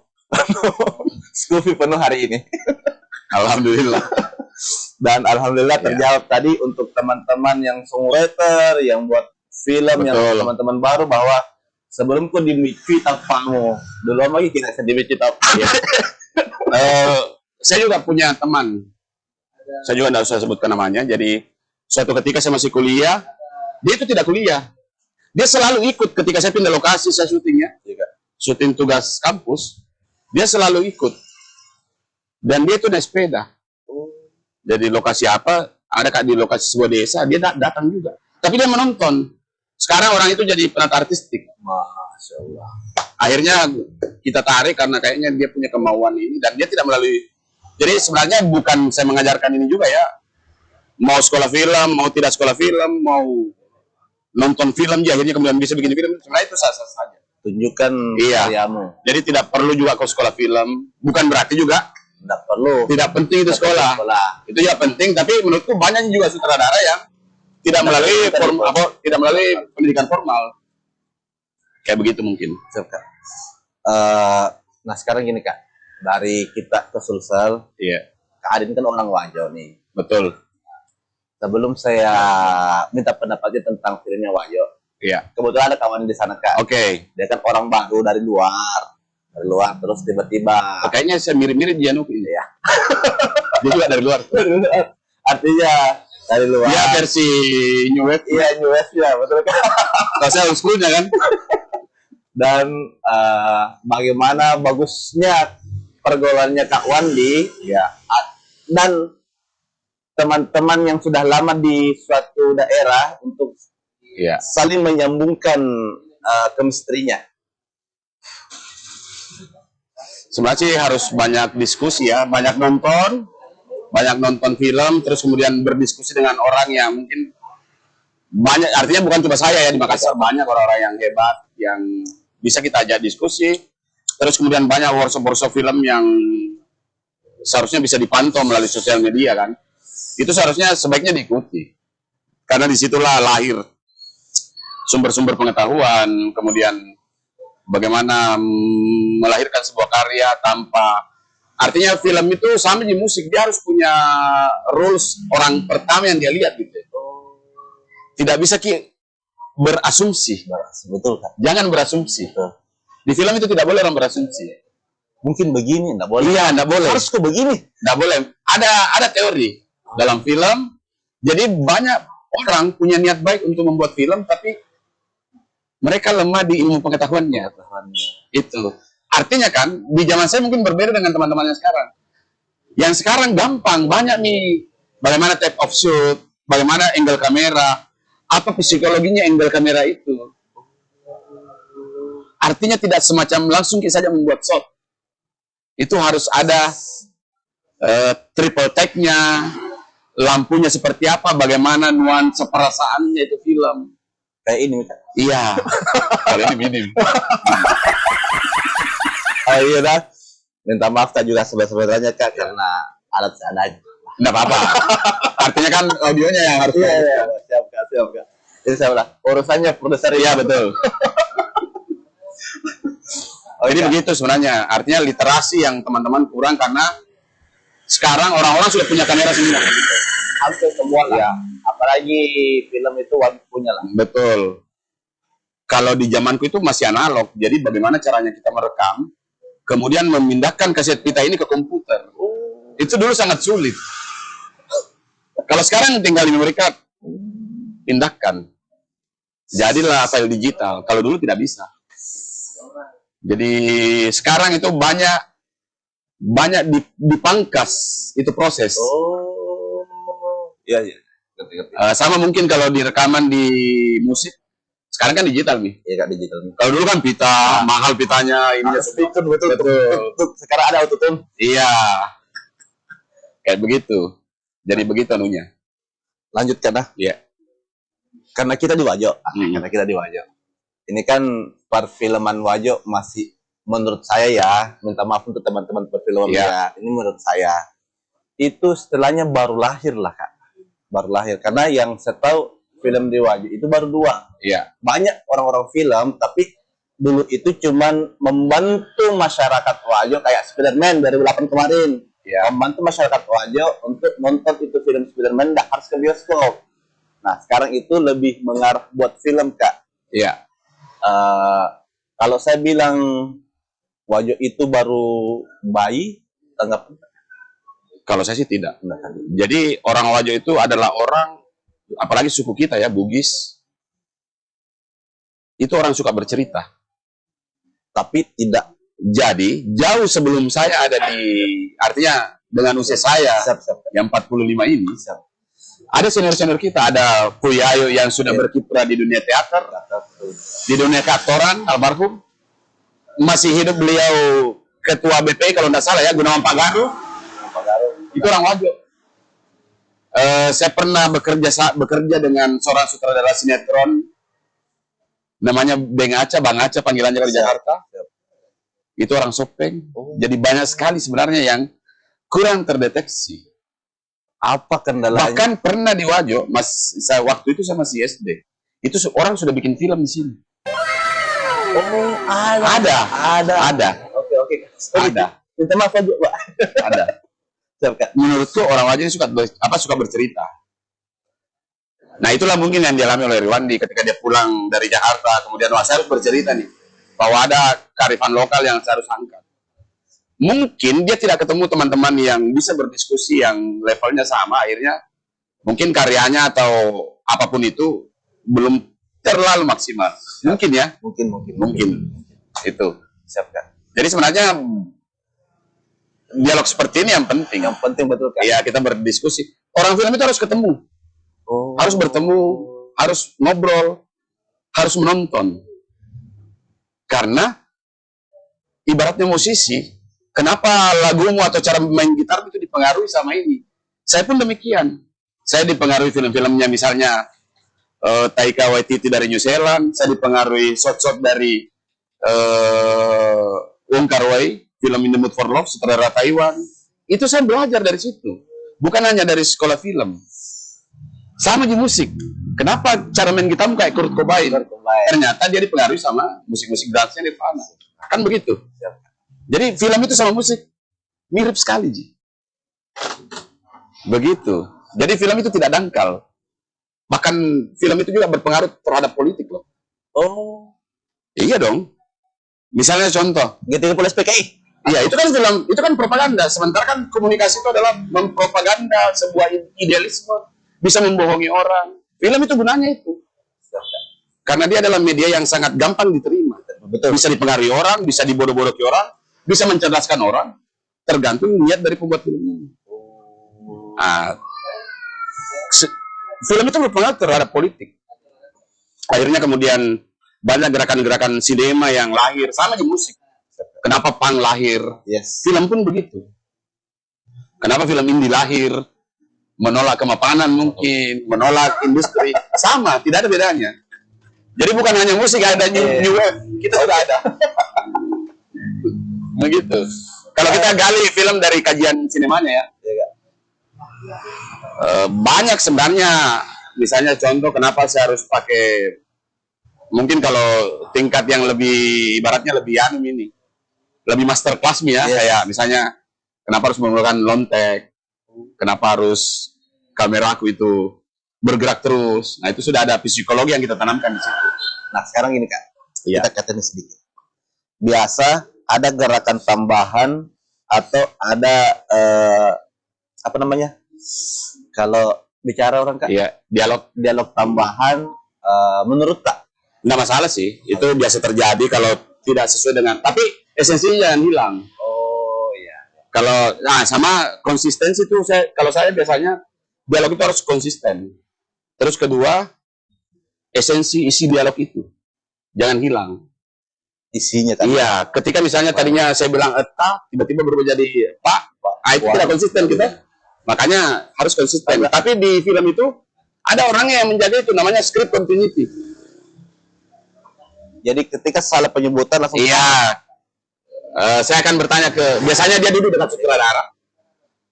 S1: Skufi penuh hari ini.
S2: Alhamdulillah.
S1: Dan alhamdulillah
S2: Ya.
S1: terjawab tadi untuk teman-teman yang songwriter, yang buat film, yang
S2: Betul.
S1: teman-teman baru bahwa sebelumku di Micu Tapamu, dulu lagi kita di Micu Tapamu.
S2: Ya. Saya juga punya teman. Saya juga tidak usah sebutkan namanya. Jadi suatu ketika saya masih kuliah, dia itu tidak kuliah. Dia selalu ikut ketika saya pindah lokasi, saya syutingnya, syuting tugas kampus. Dia selalu ikut. Dan dia itu naik sepeda. Jadi lokasi apa? Ada Kak di lokasi sebuah desa, dia datang juga. Tapi dia menonton. Sekarang orang itu jadi penata artistik.
S1: Masya Allah.
S2: Akhirnya kita tarik karena kayaknya dia punya kemauan ini dan dia tidak melalui. Jadi sebenarnya bukan saya mengajarkan ini juga ya. Mau sekolah film, mau tidak sekolah film, mau nonton film, dia akhirnya kemudian bisa bikin film. Sebenarnya itu sah-sah saja.
S1: tunjukkan
S2: Iya.
S1: karyamu.
S2: Jadi tidak perlu juga kau sekolah film. Bukan berarti juga
S1: Tidak perlu.
S2: tidak penting itu sekolah. Itu ya penting, tapi menurutku banyak juga sutradara yang tidak melalui tidak melalui pendidikan formal. Kayak begitu mungkin.
S1: Siap, Kak. Nah sekarang gini Kak, dari kita ke Sulsel,
S2: Iya,
S1: Kak Adin kan orang Wajo nih.
S2: betul.
S1: Sebelum saya minta pendapatnya tentang filmnya Wajo,
S2: Iya.
S1: kebetulan ada kawan di sana Kak.
S2: Oke.
S1: Dia kan orang baru dari luar, terus tiba-tiba.
S2: Kayaknya saya mirip-mirip Januk ini ya. Dia juga dari luar.
S1: Artinya dari luar.
S2: Dia versi New Wave.
S1: Iya, New Wave ya, betul Kak.
S2: Kalau saya old school-nya kan.
S1: Dan bagaimana bagusnya pergaulannya Kak Wandi, ya, dan teman-teman yang sudah lama di suatu daerah untuk
S2: Iya.
S1: saling menyambungkan chemistry-nya.
S2: Sebenarnya sih harus banyak diskusi ya, banyak nonton film, terus kemudian berdiskusi dengan orang yang mungkin banyak, artinya bukan cuma saya ya di Makassar, banyak orang-orang yang hebat yang bisa kita ajak diskusi, terus kemudian banyak workshop film yang seharusnya bisa dipantau melalui sosial media kan, itu seharusnya sebaiknya diikuti, karena disitulah lahir sumber-sumber pengetahuan, kemudian bagaimana melahirkan sebuah karya tanpa, artinya film itu sama di musik, dia harus punya rules orang pertama yang dia lihat gitu. Tidak bisa berasumsi.
S1: Betul Kak.
S2: Jangan berasumsi.
S1: Betul.
S2: Di film itu tidak boleh orang berasumsi.
S1: Mungkin begini, enggak boleh.
S2: Iya, tidak boleh.
S1: Harus kok begini.
S2: Tidak boleh. Ada teori dalam film. Jadi banyak orang punya niat baik untuk membuat film, tapi mereka lemah di ilmu pengetahuannya. Itu. Artinya kan, di zaman saya mungkin berbeda dengan teman-teman yang sekarang. Yang sekarang gampang, banyak nih. Bagaimana type of shoot, bagaimana angle kamera, apa psikologinya angle kamera itu. Artinya tidak semacam langsung kita saja membuat shot. Itu harus ada triple take-nya, lampunya seperti apa, bagaimana nuansa perasaannya itu film.
S1: Kayak ini Kak.
S2: Iya. Kalau ini minim.
S1: Oh iya dah. Minta maaf Kak juga sebenarnya Kak karena alat seadanya.
S2: Enggak apa-apa. Artinya kan audionya yang harus.
S1: Iya. Siap Kak. Ini saya udah urusannya produser.
S2: Iya betul. Jadi begitu sebenarnya. Artinya literasi yang teman-teman kurang karena sekarang orang-orang sudah punya kamera semua.
S1: Hampir semua lah. Ya. Apalagi film itu wajib punya lah.
S2: Betul. Kalau di zamanku itu masih analog. Jadi bagaimana caranya kita merekam, kemudian memindahkan kaset pita ini ke komputer. Itu dulu sangat sulit. Kalau sekarang tinggal di memory card, pindahkan. Jadilah file digital. Kalau dulu tidak bisa. Jadi sekarang itu banyak dipangkas itu proses.
S1: Iya.
S2: Sama mungkin kalau di rekaman di musik, sekarang kan digital nih.
S1: Iya Kak, digital.
S2: Kalau dulu kan pita, mahal pitanya, ininya
S1: speaker betul. Sekarang ada autotune.
S2: Iya. Kayak begitu. Jadi begitu anunya.
S1: Lanjut karena.
S2: Iya.
S1: Karena kita di Wajo. Karena kita di Wajo. Ini kan perfilman Wajo masih menurut saya ya, minta maaf untuk teman-teman perfilman ya. Ini menurut saya itu istilahnya baru lahir lah Kak. Baru lahir. Karena yang saya tahu film di Wajo itu baru 2.
S2: Iya.
S1: Banyak orang-orang film, tapi dulu itu cuman membantu masyarakat Wajo kayak Spiderman 2008 kemarin.
S2: Ya.
S1: Membantu masyarakat Wajo untuk nonton itu film Spiderman, nggak harus ke bioskop. Nah, sekarang itu lebih mengarah buat film, Kak.
S2: Iya.
S1: Kalau saya bilang Wajo itu baru bayi, tanggap.
S2: Kalau saya sih tidak. Jadi orang Wajo itu adalah orang, apalagi suku kita ya, Bugis, itu orang suka bercerita.
S1: Tapi tidak.
S2: Jadi, jauh sebelum saya ada di, artinya dengan usia saya, yang 45 ini, ada senior-senior kita, ada Puyayo yang sudah berkiprah di dunia teater, di dunia keaktoran, almarhum. Masih hidup beliau ketua BP, kalau tidak salah ya, Gunawan Pagaru. Itu orang Wajo. Saya pernah bekerja dengan seorang sutradara sinetron namanya Bang Aca panggilannya kalau di Jakarta. Itu orang Sopeng. Jadi banyak sekali sebenarnya yang kurang terdeteksi.
S1: Apa kendalanya?
S2: Bahkan pernah di Wajo, waktu itu saya masih SD. Itu orang sudah bikin film di sini.
S1: Oh,
S2: Ada.
S1: Oke.
S2: Ada.
S1: Minta maaf aja, Pak.
S2: Ada.
S1: Siap, Kak.
S2: Menurutku orang Wajo ini suka bercerita. Nah, itulah mungkin yang dialami oleh Riwandi ketika dia pulang dari Jakarta, kemudian saya harus bercerita nih bahwa ada kearifan lokal yang saya harus angkat. Mungkin dia tidak ketemu teman-teman yang bisa berdiskusi yang levelnya sama, akhirnya mungkin karyanya atau apapun itu belum terlalu maksimal. Mungkin ya, mungkin. Itu.
S1: Siap, Kak.
S2: Jadi sebenarnya dialog seperti ini yang penting.
S1: Yang penting betul, Kak.
S2: Iya, kita berdiskusi. Orang film itu harus ketemu. Harus bertemu, harus ngobrol, harus menonton. Karena ibaratnya musisi, kenapa lagumu atau cara main gitar itu dipengaruhi sama ini? Saya pun demikian. Saya dipengaruhi film-filmnya misalnya Taika Waititi dari New Zealand, saya dipengaruhi shot-shot dari Wong Kar-wai, film In the Mood for Love, sutradara Taiwan. Itu saya belajar dari situ. Bukan hanya dari sekolah film. Sama di musik. Kenapa cara main gitarmu kayak Kurt Cobain? Ternyata dia dipengaruhi sama musik-musik dance-nya Nirvana. Kan begitu. Jadi film itu sama musik mirip sekali, Ji. Begitu. Jadi film itu tidak dangkal. Bahkan film itu juga berpengaruh terhadap politik loh.
S1: Oh.
S2: Iya dong. Misalnya contoh.
S1: GTV Polis PKI.
S2: Iya, itu kan film, itu kan propaganda. Sementara kan komunikasi itu adalah mempropaganda sebuah idealisme. Bisa membohongi orang. Film itu gunanya itu. Karena dia adalah media yang sangat gampang diterima.
S1: Betul.
S2: Bisa dipengaruhi orang, bisa dibodoh-bodohi orang, bisa mencerdaskan orang, tergantung niat dari pembuat filmnya. Nah, film itu berpengaruh terhadap politik. Akhirnya kemudian banyak gerakan-gerakan sinema yang lahir, sama di musik. Kenapa punk lahir?
S1: Yes.
S2: Film pun begitu. Kenapa film indie lahir? Menolak kemapanan mungkin, menolak industri. Sama, tidak ada bedanya. Jadi bukan hanya musik, ada new wave. Kita sudah ada. Begitu. Kalau kita gali film dari kajian sinemanya ya, banyak sebenarnya. Misalnya contoh kenapa saya harus pakai, mungkin kalau tingkat yang lebih, ibaratnya lebih ini, lebih master class ya, kayak misalnya kenapa harus menggunakan lontek, kenapa harus kameraku itu bergerak terus. Nah, itu sudah ada psikologi yang kita tanamkan di situ.
S1: Nah, sekarang ini, Kak. Kita katakan sedikit. Biasa ada gerakan tambahan atau ada apa namanya? Kalau bicara orang, Kak,
S2: Iya,
S1: dialog tambahan menurut Kak
S2: nggak masalah sih. Itu biasa terjadi kalau tidak sesuai dengan, tapi esensinya jangan hilang.
S1: Oh iya.
S2: Kalau sama konsistensi itu kalau saya biasanya dialog itu harus konsisten. Terus kedua, esensi isi dialog itu jangan hilang.
S1: Isinya tadi.
S2: Iya, ketika misalnya tadinya saya bilang eta, tiba-tiba berubah jadi pak, itu tidak konsisten kita. Makanya harus konsisten. Tapi di film itu ada orangnya yang menjaga itu, namanya script continuity.
S1: Jadi ketika salah penyebutan langsung.
S2: Iya. Saya akan bertanya biasanya dia duduk dekat sutradara.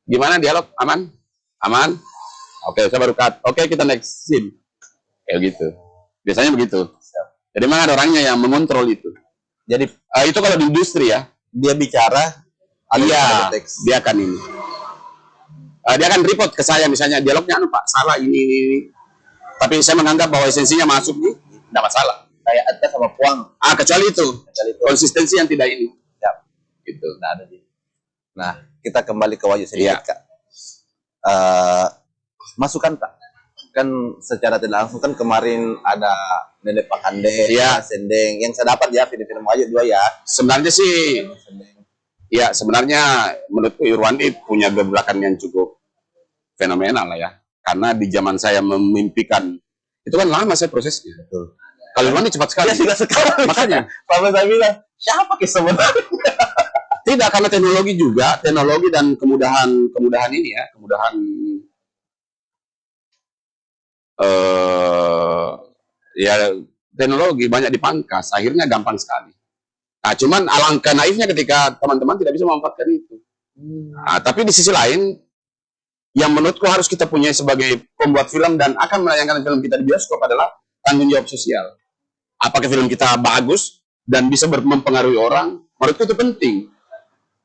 S2: Gimana dialog? Aman? Aman? Oke, saya baru cut. Oke, kita next scene. Kayak gitu. Biasanya begitu. Jadi memang ada orangnya yang mengontrol itu.
S1: Jadi
S2: itu kalau di industri ya.
S1: dia bicara,
S2: Iya,
S1: ada teks.
S2: dia akan ini. Dia akan report ke saya misalnya dialognya Pak, salah ini. Tapi saya menganggap bahwa esensinya masuk nih, tidak masalah.
S1: Kayak Ata sama Puang.
S2: Kecuali itu. Konsistensi yang tidak ini.
S1: Ya.
S2: Gitu.
S1: Nah, kita kembali ke Wahyu sedikit, Kak. Masukan, Kak. Kan secara tidak langsung kan kemarin ada Nenek Pakande, Sendeng. Yang saya dapat ya film-film Wahyu 2 ya.
S2: Sebenarnya sih, ya sebenarnya menurutku Irwandi punya gebrakan yang cukup fenomenal lah ya. Karena di zaman saya memimpikan, itu kan lama saya prosesnya.
S1: Betul.
S2: Kalau Irwandi cepat sekali.
S1: Ya sudah sekarang.
S2: Makanya.
S1: Sampai saya bilang, siapa sebenarnya?
S2: Tidak, karena teknologi juga, teknologi dan kemudahan ini ya, kemudahan ya teknologi, banyak dipangkas, akhirnya gampang sekali. Nah, cuman alangkah naifnya ketika teman-teman tidak bisa memanfaatkan itu. Nah, tapi di sisi lain, yang menurutku harus kita punya sebagai pembuat film dan akan menayangkan film kita di bioskop adalah tanggung jawab sosial. Apakah film kita bagus dan bisa mempengaruhi orang? Menurutku itu penting.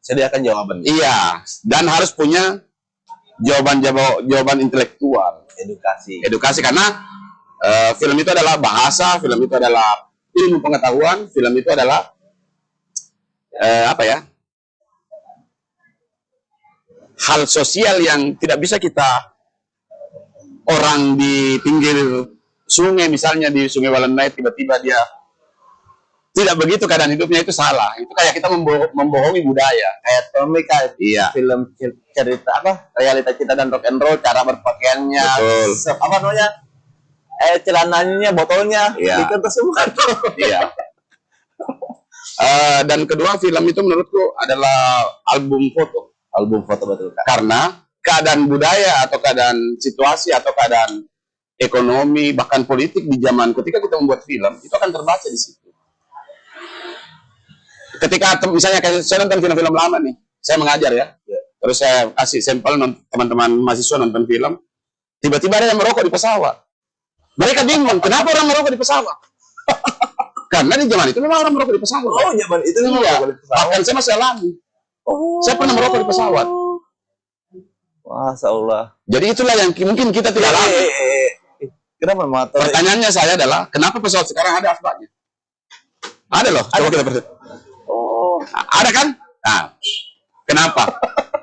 S1: Sediakan jawaban.
S2: Iya, dan harus punya jawaban intelektual. Edukasi karena film itu adalah bahasa, film itu adalah ilmu pengetahuan, film itu adalah hal sosial yang tidak bisa kita, orang di pinggir sungai misalnya di Sungai Walenai tiba-tiba dia tidak begitu keadaan hidupnya, itu salah. Itu kayak kita membohongi budaya.
S1: Kayak Tommy kayak
S2: Iya.
S1: film cerita realita kita dan rock and roll, cara berpakaiannya,
S2: Betul.
S1: apa namanya, celananya, botolnya,
S2: Iya.
S1: itu semua.
S2: Iya. Dan kedua, film itu menurutku adalah album foto.
S1: Album foto, betul Kak.
S2: Karena keadaan budaya atau keadaan situasi atau keadaan ekonomi bahkan politik di zaman ketika kita membuat film itu akan terbaca di situ. Ketika misalnya kayak saya nonton film-film lama nih, saya mengajar ya, terus saya kasih sampel teman-teman mahasiswa nonton film, tiba-tiba ada yang merokok di pesawat. Mereka bingung, kenapa orang merokok di pesawat? Karena di zaman itu memang orang merokok di pesawat.
S1: Oh, zaman itu memang
S2: Iya.
S1: merokok di pesawat.
S2: Bahkan saya masih alami.
S1: Oh.
S2: Saya pernah merokok di pesawat.
S1: Masya Allah.
S2: Jadi itulah yang mungkin kita tidak alami.
S1: Kenapa motor?
S2: Pertanyaannya saya adalah, kenapa pesawat sekarang ada asbaknya? Ada loh, coba kita perhatikan.
S1: Oh,
S2: Ada kan? Nah, kenapa?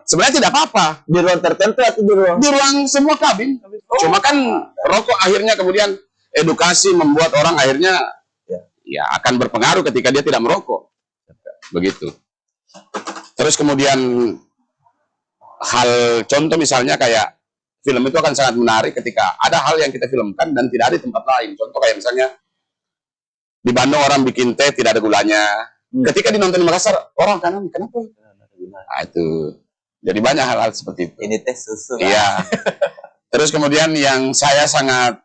S2: Sebenarnya tidak apa-apa.
S1: di ruang tertentu atau di ruang?
S2: Di ruang semua kabin. Cuma kan rokok akhirnya kemudian edukasi membuat orang akhirnya ya akan berpengaruh ketika dia tidak merokok. Begitu. Terus kemudian hal contoh misalnya kayak film itu akan sangat menarik ketika ada hal yang kita filmkan dan tidak ada di tempat lain. Contoh kayak misalnya di Bandung orang bikin teh tidak ada gulanya. Ketika dinonton di Makassar, orang kanan kenapa? Nah, itu. Jadi banyak hal-hal seperti itu.
S1: Ini teh susu.
S2: Iya. Terus kemudian yang saya sangat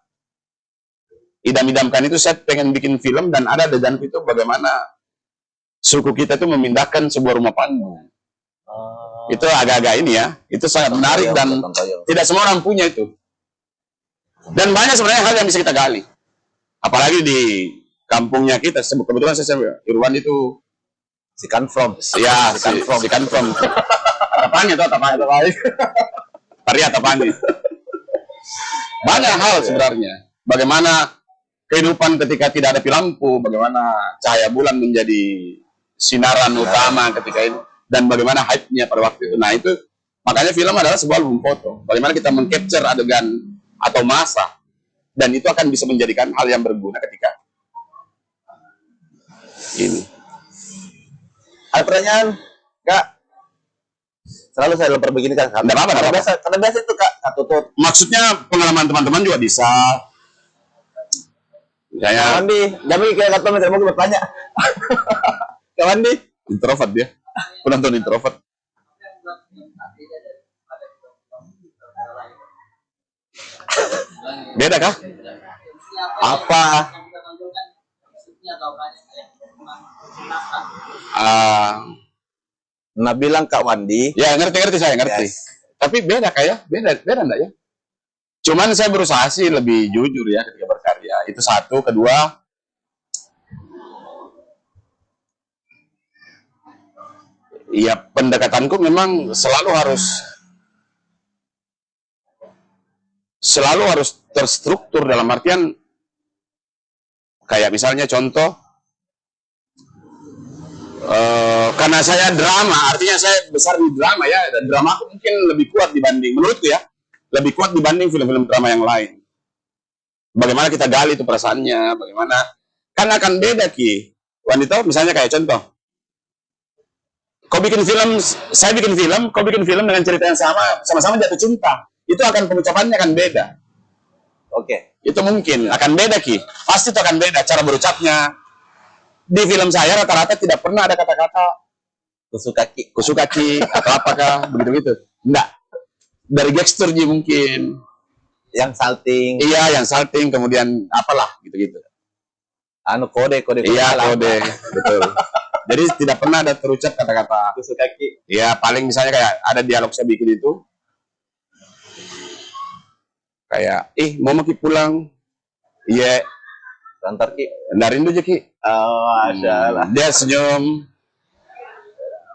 S2: idam-idamkan itu, saya pengen bikin film dan ada adegan itu bagaimana suku kita itu memindahkan sebuah rumah panggung. Itu agak-agak ini ya. Itu sangat menarik dan tidak semua orang punya itu. Dan banyak sebenarnya hal yang bisa kita gali. Apalagi di kampungnya kita, kebetulan saya Irwan itu
S1: Sikan from.
S2: ya sikan from Atapani itu Atapani Tari Atapani. Banyak hal sebenarnya. Bagaimana kehidupan ketika tidak ada lampu, bagaimana cahaya bulan menjadi sinaran utama ketika itu, dan bagaimana hype-nya pada waktu itu. Nah itu makanya film adalah sebuah album foto. Bagaimana kita mengcapture adegan atau masa, dan itu akan bisa menjadikan hal yang berguna ketika ini.
S1: Ada pertanyaan, Kak? Selalu saya lempar begini kan.
S2: Nggak apa-apa, nggak apa-apa.
S1: Karena biasa itu Kak tutut.
S2: Maksudnya pengalaman teman-teman juga bisa. Misalnya
S1: Kak Wandi, jangan kayak kata Mas, mau bertanya. Kak Wandi,
S2: introvert dia, penonton introvert. Beda kah?
S1: apa? Nah bilang Kak Wandi,
S2: Ya ngerti saya ngerti.
S1: Yes.
S2: Tapi beda kayak beda enggak ya? Cuman saya berusaha sih lebih jujur ya ketika berkarya. Itu satu, kedua ya pendekatanku memang selalu harus terstruktur dalam artian kayak misalnya contoh karena saya drama, artinya saya besar di drama ya, dan drama aku mungkin lebih kuat dibanding, menurutku ya, lebih kuat dibanding film-film drama yang lain. Bagaimana kita gali itu perasaannya, bagaimana, kan akan beda Ki. Wanita misalnya kayak contoh, kau bikin film, saya bikin film, kau bikin film dengan cerita yang sama-sama jatuh cinta, itu akan pengucapannya akan beda.
S1: Oke.
S2: Itu mungkin akan beda Ki, pasti itu akan beda cara berucapnya. Di film saya rata-rata tidak pernah ada kata-kata kusukaki atau apakah begitu-gitu. Enggak. Dari gestur mungkin.
S1: Yang salting.
S2: Iya, yang salting kemudian apalah gitu-gitu.
S1: anu kode
S2: Iya,
S1: salah.
S2: kode, betul. Jadi tidak pernah ada terucap kata-kata.
S1: Tusuk kaki.
S2: Ya paling misalnya kayak ada dialog saya bikin itu, kayak, mau Ki pulang. Iya,
S1: Antar ki.
S2: dari Indo aja Ki.
S1: Oh, masalah.
S2: Dia senyum.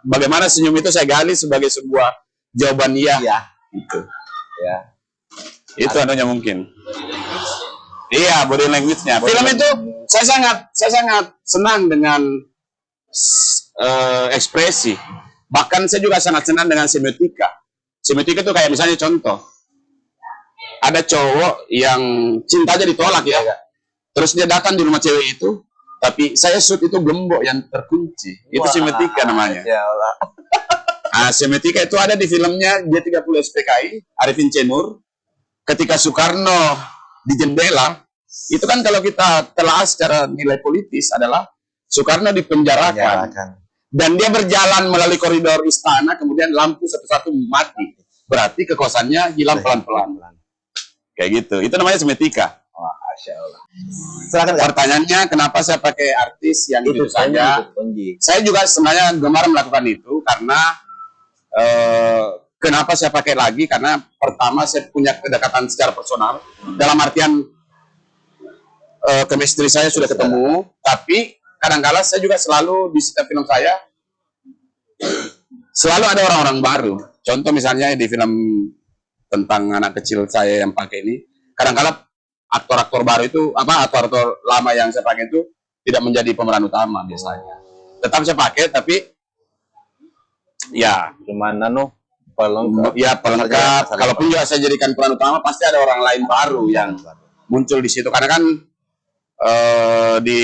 S2: Bagaimana senyum itu saya gali sebagai sebuah jawaban iya.
S1: Iya.
S2: Gitu.
S1: Ya.
S2: Itu anunya mungkin. Iya, body language-nya. Film itu saya sangat senang dengan ekspresi. Bahkan saya juga sangat senang dengan semiotika. Semiotika itu kayak misalnya contoh. Ada cowok yang cintanya ditolak ya. Terus dia datang di rumah cewek itu, tapi saya shoot itu gembok yang terkunci. Itu semiotika namanya.
S1: Ya Allah.
S2: Nah, semiotika itu ada di filmnya G30 SPKI, Arifin C. Nur. Ketika Soekarno di jendela, itu kan kalau kita telah secara nilai politis adalah Soekarno dipenjarakan. Dan dia berjalan melalui koridor istana, kemudian lampu satu-satu mati. Berarti kekuasaannya hilang pelan-pelan. Kayak gitu. Itu namanya semiotika.
S1: Wah, Masya Allah. Silakan Kak.
S2: Pertanyaannya, kenapa saya pakai artis yang itu saja? Saya juga sebenarnya gemar melakukan itu karena kenapa saya pakai lagi? Karena pertama saya punya kedekatan secara personal. Dalam artian chemistry saya sudah ketemu, tapi kadang-kala saya juga selalu di setiap film saya selalu ada orang-orang baru. Contoh misalnya di film tentang anak kecil saya yang pakai ini, kadang-kala aktor-aktor baru itu aktor-aktor lama yang saya pakai itu tidak menjadi pemeran utama biasanya. Tetap saya pakai, tapi ya
S1: Gimana pelengkap?
S2: ya pelengkap. Kalaupun juga saya jadikan peran utama, pasti ada orang lain baru yang muncul di situ. Karena kan di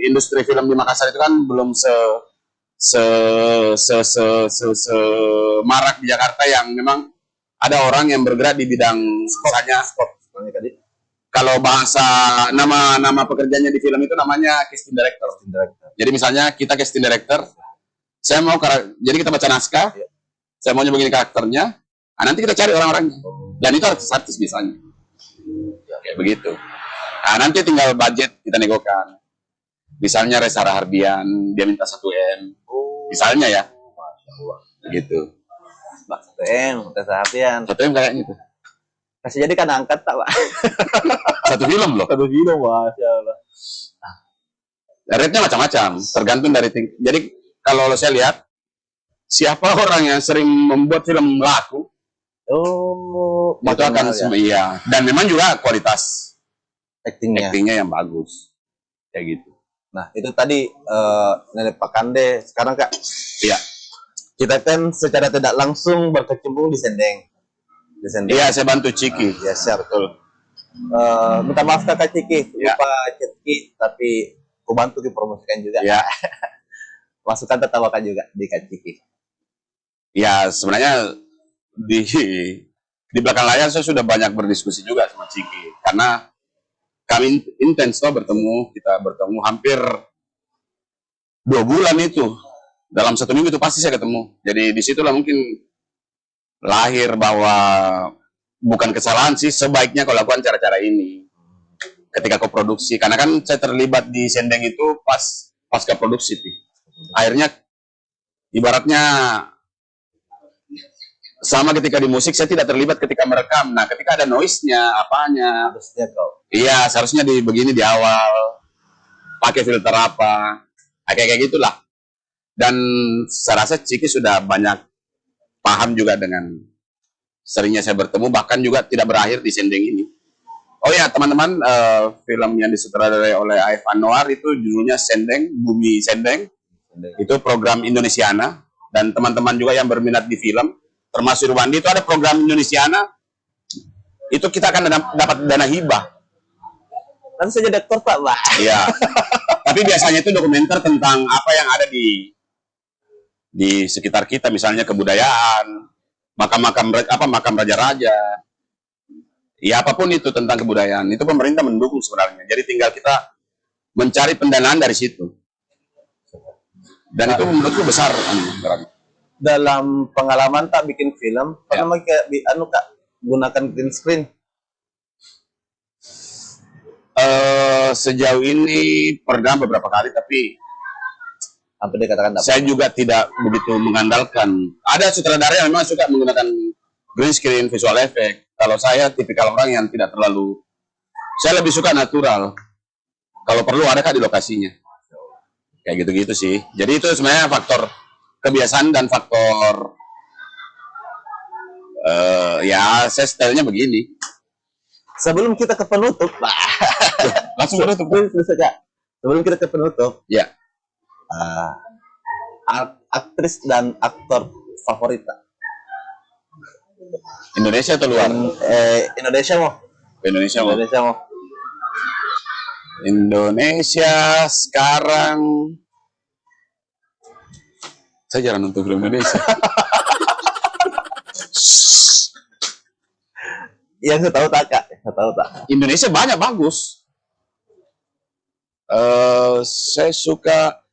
S2: industri film di Makassar itu kan belum marak di Jakarta yang memang ada orang yang bergerak di bidang misalnya kalau bahasa nama pekerjaannya di film itu namanya casting director. Jadi misalnya kita casting director, saya mau jadi kita baca naskah, saya maunya begini karakternya, nanti kita cari orang-orangnya, dan itu artis biasanya, kayak begitu. Nah, nanti tinggal budget kita negokan. Misalnya Reza Rahardian, dia minta 1 M, misalnya ya, gitu.
S1: 1 M, kesehatan.
S2: 1 M kayaknya itu.
S1: Kasih jadi kan angkat tak, Pak?
S2: 1 film loh.
S1: 1 kilo, Masya Allah.
S2: Rate-nya macam-macam, tergantung dari jadi kalau saya lihat siapa orang yang sering membuat film laku, itu akan iya. Dan memang juga kualitas actingnya yang bagus, kayak gitu.
S1: Nah, itu tadi Nenek Pakande. Sekarang Kak,
S2: Iya.
S1: kita kan secara tidak langsung berkecimpung di Sendeng.
S2: Iya, saya bantu Ciki.
S1: Ya, siap.
S2: Betul.
S1: Minta maaf Kak Ciki,
S2: Ya.
S1: lupa Ciki, tapi aku bantu dipromosikan juga.
S2: Ya.
S1: Masukkan tertawakan juga di Kak Ciki.
S2: Ya, sebenarnya di belakang layar saya sudah banyak berdiskusi juga sama Ciki, karena kami intens bertemu, kita bertemu hampir 2 bulan itu. Dalam 1 minggu itu pasti saya ketemu. Jadi disitulah mungkin lahir bahwa bukan kesalahan sih, sebaiknya kalau lakukan cara-cara ini ketika koproduksi. Karena kan saya terlibat di Sendeng itu pasca produksi sih. Akhirnya ibaratnya sama ketika di musik saya tidak terlibat ketika merekam. Nah, ketika ada noise-nya, apanya,
S1: Harusnya kau.
S2: iya, seharusnya begini di awal, pakai filter apa, kayak gitulah. Dan saya rasa Ciki sudah banyak paham juga dengan seringnya saya bertemu, bahkan juga tidak berakhir di Sendeng ini. Oh ya, teman-teman, film yang disutradarai oleh Aif Anwar itu judulnya Sendeng, Bumi Sendeng. Itu program Indonesiana, dan teman-teman juga yang berminat di film, termasuk Irwandi, itu ada program Indonesiana, itu kita akan dapat dana hibah.
S1: Nanti saja dokter Pak, Pak.
S2: Iya. Tapi biasanya itu dokumenter tentang apa yang ada di sekitar kita, misalnya kebudayaan, makam raja-raja. Ya apapun itu tentang kebudayaan, itu pemerintah mendukung sebenarnya. Jadi tinggal kita mencari pendanaan dari situ. Dan itu menurutku besar.
S1: Dalam pengalaman tak bikin film, pernah Kak gunakan green screen?
S2: Sejauh ini pernah beberapa kali, tapi
S1: Hampir dikatakan dapat.
S2: saya juga tidak begitu mengandalkan. Ada sutradara yang memang suka menggunakan green screen, visual effect. Kalau saya tipikal orang yang tidak terlalu, saya lebih suka natural. Kalau perlu ada di lokasinya. Kayak gitu-gitu sih. Jadi itu sebenarnya faktor kebiasaan dan faktor ya saya stylenya begini.
S1: Sebelum kita ke penutup,
S2: Langsung menutup.
S1: sebelum kita ke penutup,
S2: Ya.
S1: Aktris dan aktor favorit
S2: Indonesia atau luar?
S1: Indonesia mau?
S2: Indonesia.
S1: Indonesia mau?
S2: Indonesia sekarang saya jarang nonton film Indonesia.
S1: Yang saya tahu tak kak? Saya tahu tak?
S2: Indonesia banyak bagus. Saya suka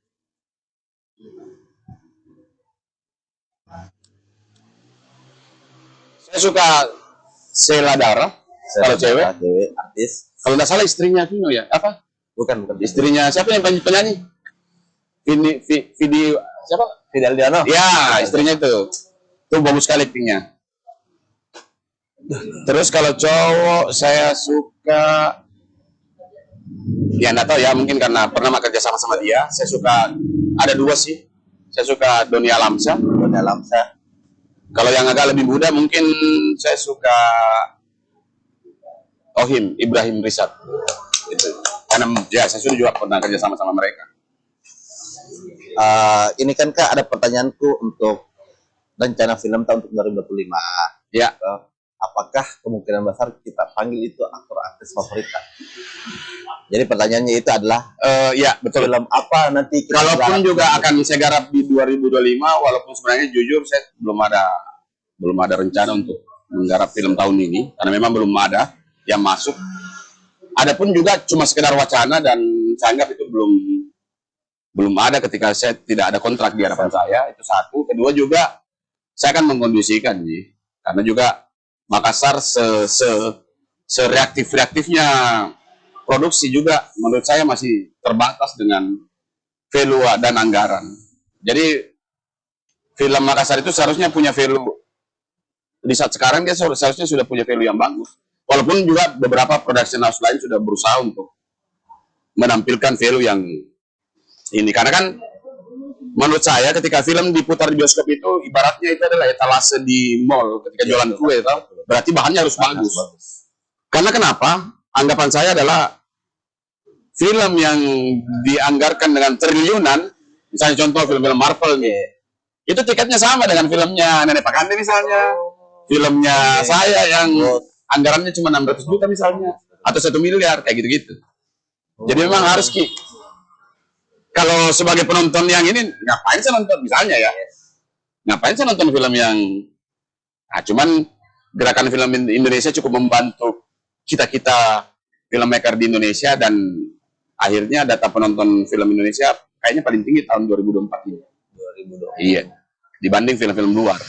S2: Sheila Dara. Kalau cewek,
S1: artis.
S2: kalau nggak salah istrinya Vino ya, apa?
S1: Bukan.
S2: Istrinya siapa yang penyanyi? Video siapa?
S1: Fidel Diano.
S2: Ya, istrinya itu bagus sekali actingnya. Terus kalau cowok saya suka, ya nggak tahu ya, mungkin karena pernah kerja sama dia. Saya suka, ada dua sih. Saya suka Doni Alamsyah. Kalau yang agak lebih muda mungkin saya suka Ohim Ibrahim Rizat. Itu. Karena ya saya sudah juga pernah kerja sama mereka.
S1: Ini kan kak, ada pertanyaanku untuk rencana film tahun 2025.
S2: Ya.
S1: Apakah kemungkinan besar kita panggil itu aktor aktris favorit kak? Jadi pertanyaannya itu adalah
S2: ya betul.
S1: film apa nanti kita
S2: kalaupun juga akan saya garap di 2025, walaupun sebenarnya jujur saya belum ada rencana untuk menggarap film tahun ini karena memang belum ada yang masuk. Adapun juga cuma sekedar wacana dan saya anggap itu belum ada ketika saya tidak ada kontrak di hadapan saya. Itu satu. Kedua juga saya akan mengkondisikan sih, karena juga Makassar reaktifnya produksi juga menurut saya masih terbatas dengan value dan anggaran. Jadi film Makassar itu seharusnya punya value, di saat sekarang dia seharusnya sudah punya value yang bagus. Walaupun juga beberapa production house lain sudah berusaha untuk menampilkan value yang ini, karena kan menurut saya ketika film diputar di bioskop itu ibaratnya itu adalah etalase di mall ketika jualan kue, berarti bahannya harus bagus. Karena kenapa? Anggapan saya adalah film yang dianggarkan dengan triliunan, misalnya contoh film-film Marvel nih, itu tiketnya sama dengan filmnya Nenek Pakande misalnya, filmnya saya yang anggarannya cuma 600 juta misalnya, atau 1 miliar, kayak gitu-gitu. Jadi memang harus kalau sebagai penonton yang ini, ngapain saya nonton misalnya ya? Ngapain saya nonton film yang cuman gerakan film Indonesia cukup membantu kita filmmaker di Indonesia, dan akhirnya data penonton film Indonesia kayaknya paling tinggi tahun 2024 ini. 2024. Iya. Dibanding film-film luar.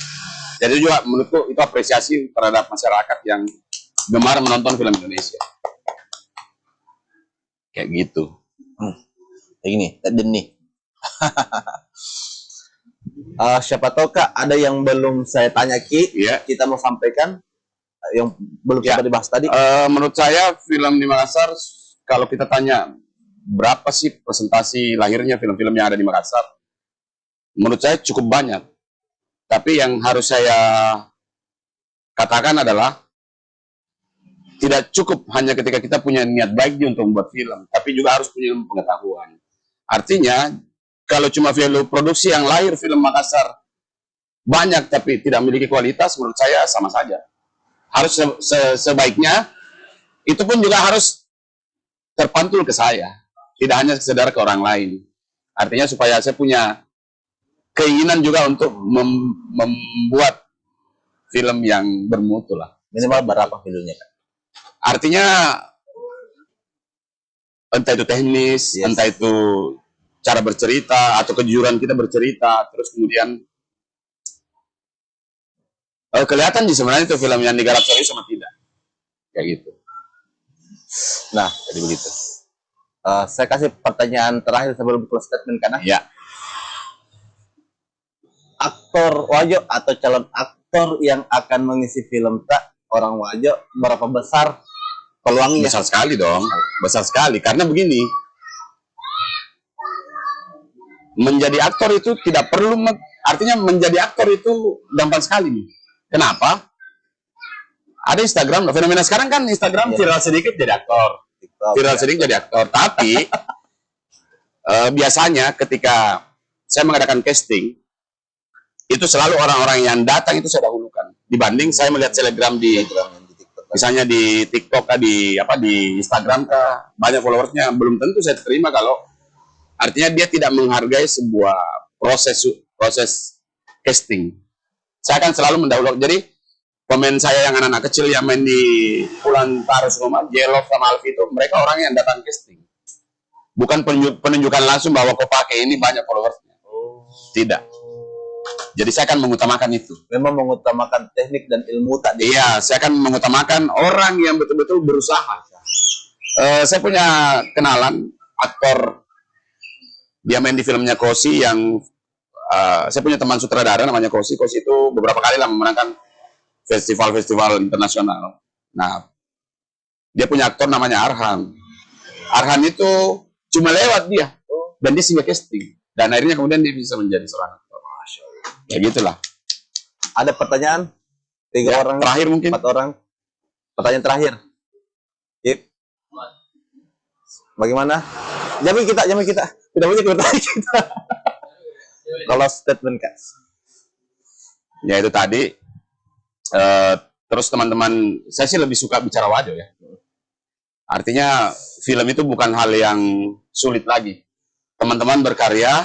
S2: Jadi juga menurutku itu apresiasi terhadap masyarakat yang gemar menonton film Indonesia. Kayak gitu.
S1: Kayak gini, dan nih. Siapa tahu kak ada yang belum saya tanya kita mau sampaikan yang belum sempat dibahas tadi.
S2: Menurut saya film di Makassar, kalau kita tanya berapa sih presentasi lahirnya film-film yang ada di Makassar, menurut saya cukup banyak. Tapi yang harus saya katakan adalah tidak cukup hanya ketika kita punya niat baik untuk membuat film, tapi juga harus punya pengetahuan. Artinya, kalau cuma value produksi yang lahir film Makassar banyak tapi tidak memiliki kualitas, menurut saya sama saja. Harus sebaiknya, itu pun juga harus terpantul ke saya. Tidak hanya sekedar ke orang lain. Artinya supaya saya punya keinginan juga untuk membuat film yang bermutu lah.
S1: Minimal berapa filmnya?
S2: Artinya entah itu teknis, entah itu cara bercerita atau kejujuran kita bercerita, terus kemudian kelihatan di sebenarnya itu film yang digarap serius sama tidak, kayak gitu.
S1: Nah,
S2: Jadi begitu.
S1: saya kasih pertanyaan terakhir sebelum close statement karena
S2: Ya,
S1: aktor Wajo atau calon aktor yang akan mengisi film tak orang Wajo berapa besar peluangnya?
S2: besar sekali dong, besar sekali. Karena begini, menjadi aktor itu tidak perlu, artinya menjadi aktor itu gampang sekali nih. Kenapa? Ada Instagram, fenomena sekarang kan Instagram viral sedikit jadi aktor,
S1: TikTok,
S2: viral
S1: ya.
S2: sedikit jadi aktor. Tapi biasanya ketika saya mengadakan casting, itu selalu orang-orang yang datang itu saya dahulukan dibanding saya melihat selebgram di
S1: TikTok.
S2: misalnya di TikTok kah, di Instagram kah, banyak followersnya, belum tentu saya terima kalau artinya dia tidak menghargai sebuah proses casting. Saya akan selalu mendahulukan. Jadi pemain saya yang anak-anak kecil yang main di Pulang Tarus Rumah, Jelov sama Alfi itu mereka orang yang datang casting. Bukan penunjukan langsung bahwa kau pakai ini banyak followersnya. Tidak. Jadi saya akan mengutamakan itu.
S1: Memang mengutamakan teknik dan ilmu tadi.
S2: Iya, saya akan mengutamakan orang yang betul-betul berusaha. Saya punya kenalan aktor, dia main di filmnya Kosi yang saya punya teman sutradara namanya Kosi. Kosi itu beberapa kali lah memenangkan festival-festival internasional. Nah, dia punya aktor namanya Arhan. Arhan itu cuma lewat dia dan dia singgah casting dan akhirnya kemudian dia bisa menjadi seorang aktor. Ya gitulah.
S1: Ada pertanyaan? 3
S2: Ya,
S1: orang,
S2: terakhir mungkin.
S1: 4 orang. Pertanyaan terakhir. Yip. Bagaimana? Jamin kita. Tidak punya pertanyaan kita. Kalau statement Kak.
S2: Ya itu tadi. Terus teman-teman, saya sih lebih suka bicara Wajo ya. Artinya film itu bukan hal yang sulit lagi. Teman-teman berkarya,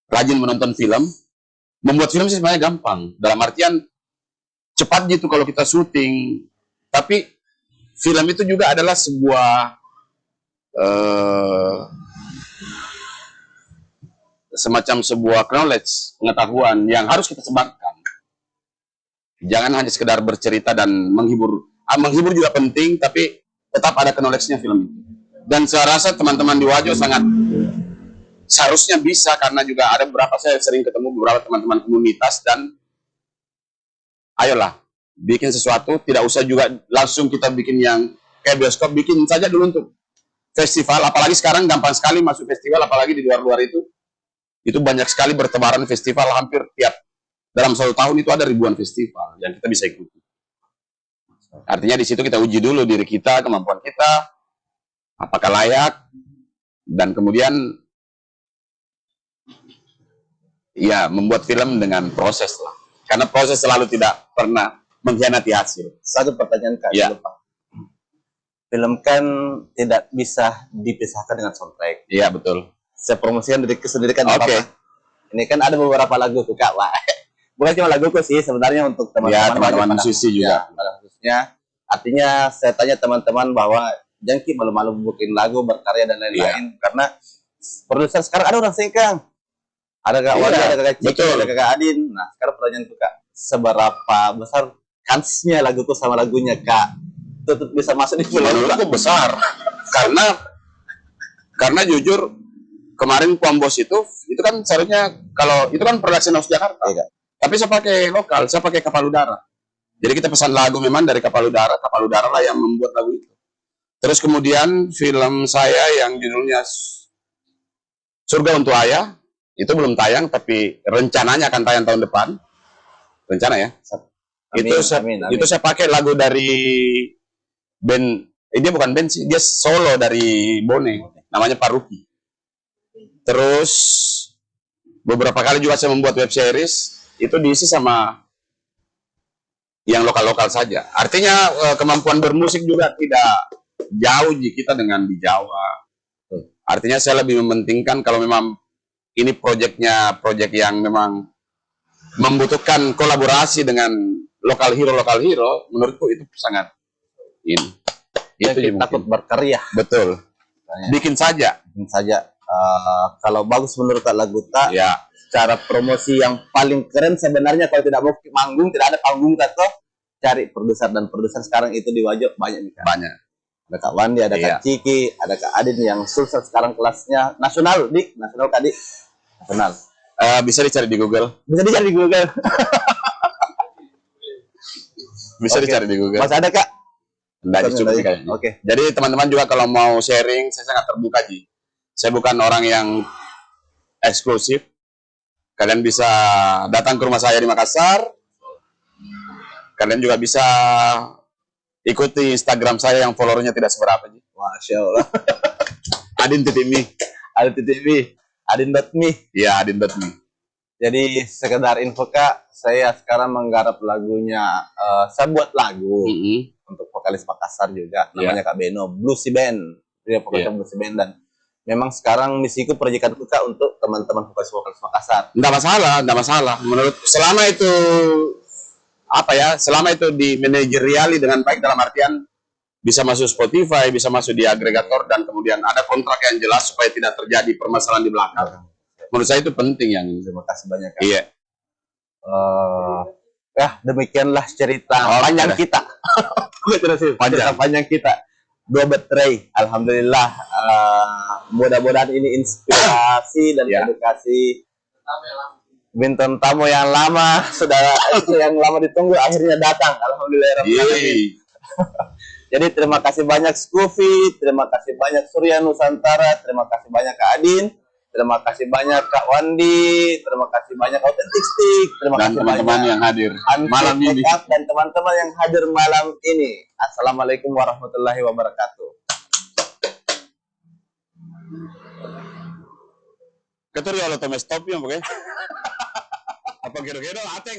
S2: rajin menonton film, membuat film sih sebenarnya gampang. Dalam artian cepat gitu kalau kita syuting. Tapi film itu juga adalah sebuah semacam sebuah knowledge, pengetahuan yang harus kita sebarkan. Jangan hanya sekedar bercerita dan menghibur. Menghibur juga penting, tapi tetap ada knowledge-nya film itu. Dan saya rasa teman-teman di Wajo sangat seharusnya bisa, karena juga ada beberapa, saya sering ketemu beberapa teman-teman komunitas, dan ayolah, bikin sesuatu, tidak usah juga langsung kita bikin yang kayak bioskop, bikin saja dulu untuk festival, apalagi sekarang gampang sekali masuk festival, apalagi di luar-luar itu banyak sekali bertebaran festival, hampir tiap, dalam 1 tahun itu ada ribuan festival yang kita bisa ikuti. Artinya di situ kita uji dulu diri kita, kemampuan kita, apakah layak, dan kemudian ya membuat film dengan proses lah. Karena proses selalu tidak pernah mengkhianati hasil.
S1: Satu pertanyaan Kak.
S2: Ya.
S1: Lupa. Film kan tidak bisa dipisahkan dengan soundtrack.
S2: Iya, betul.
S1: Saya promosikan diri sendiri kan.
S2: Oke.
S1: Ini kan ada beberapa lagu tuh Kak. Wah. Bukan cuma laguku sih, sebenarnya untuk
S2: Ya,
S1: teman-teman
S2: teman-teman musisi juga.
S1: pada khususnya. Artinya saya tanya teman-teman bahwa Jangki malu-malu bikin lagu, berkarya dan lain-lain, karena produser sekarang ada orang singkang. Ada Kak Wadi, ada Kak Ciki,
S2: betul.
S1: ada Kak Adin. Nah, sekarang pertanyaan tuh Kak, seberapa besar kansnya laguku sama lagunya Kak tetap bisa masuk di film?
S2: Menurutku besar. Karena jujur kemarin Kuambos itu kan seharusnya, kalau itu kan production house Jakarta.
S1: Iya, Kak.
S2: Tapi saya pakai lokal, saya pakai kapal udara. Jadi kita pesan lagu memang dari kapal udara lah yang membuat lagu itu. Terus kemudian film saya yang judulnya Surga Untuk Ayah, itu belum tayang, tapi rencananya akan tayang tahun depan. Rencana ya.
S1: Amin.
S2: Itu saya pakai lagu dari band, dia bukan band sih, dia solo dari Bone, namanya Paruki. Terus beberapa kali juga saya membuat web series, itu diisi sama yang lokal-lokal saja. Artinya kemampuan bermusik juga tidak jauh kita dengan di Jawa. Artinya saya lebih mementingkan kalau memang ini proyek yang memang membutuhkan kolaborasi dengan lokal hero, menurutku itu sangat ini. Itu
S1: Itu takut berkarya.
S2: Betul. Bikin saja.
S1: Kalau bagus menurut Kak lagu tak,
S2: Ya.
S1: cara promosi yang paling keren sebenarnya kalau tidak mau manggung, tidak ada panggung atau cari produser, dan produser sekarang itu di Wajo banyak nih Kak.
S2: Banyak.
S1: Ada Kak Wandi, ada
S2: Iya.
S1: Kak Ciki, ada Kak Adin yang sukses sekarang kelasnya nasional, nasional Kak Dik. Nasional.
S2: Bisa dicari di Google.
S1: Bisa dicari di Google.
S2: Bisa
S1: Oke.
S2: dicari di Google.
S1: Masih ada Kak?
S2: Nggak cukup sih kayaknya.
S1: Oke.
S2: Jadi teman-teman juga kalau mau sharing, saya sangat terbuka, Ji. Saya bukan orang yang eksklusif. Kalian bisa datang ke rumah saya di Makassar. Kalian juga bisa ikuti Instagram saya yang followernya tidak seberapa, Ji.
S1: Masya Allah.
S2: Adin.me.
S1: Adin.tv, Adin.me.
S2: Iya, Adin.me.
S1: Jadi sekedar info Kak, saya sekarang menggarap lagunya, saya buat lagu untuk vokalis Makassar juga, namanya Kak Beno, Bluesy Band. Dia vokalis Bluesy Band, dan memang sekarang misiku proyekanku Kak untuk teman-teman vokalis Makassar.
S2: Nggak masalah. Menurut selama itu selama itu di manajeriali dengan baik, dalam artian bisa masuk Spotify, bisa masuk di agregator, dan kemudian ada kontrak yang jelas supaya tidak terjadi permasalahan di belakang. Menurut saya itu penting yang ini.
S1: Terima kasih banyak Kak.
S2: Iya.
S1: Ya demikianlah cerita panjang kita. Cerita panjang kita. Dua betray, alhamdulillah. Mudah-mudahan ini inspirasi dan edukasi. Bintang tamu yang lama, saudara yang lama ditunggu akhirnya datang. Alhamdulillah. Jadi terima kasih banyak Scoofy, terima kasih banyak Surya Nusantara, terima kasih banyak Kak Adin, terima kasih banyak Kak Wandi, terima kasih banyak Authentic Stick, terima
S2: Dan
S1: kasih
S2: teman-teman
S1: banyak
S2: yang hadir
S1: Antik
S2: malam ini.
S1: Makeup dan teman-teman yang hadir malam ini. Assalamualaikum warahmatullahi wabarakatuh.
S2: Ketur ya lo tome stop ya, oke? Apa kira-kira ateng.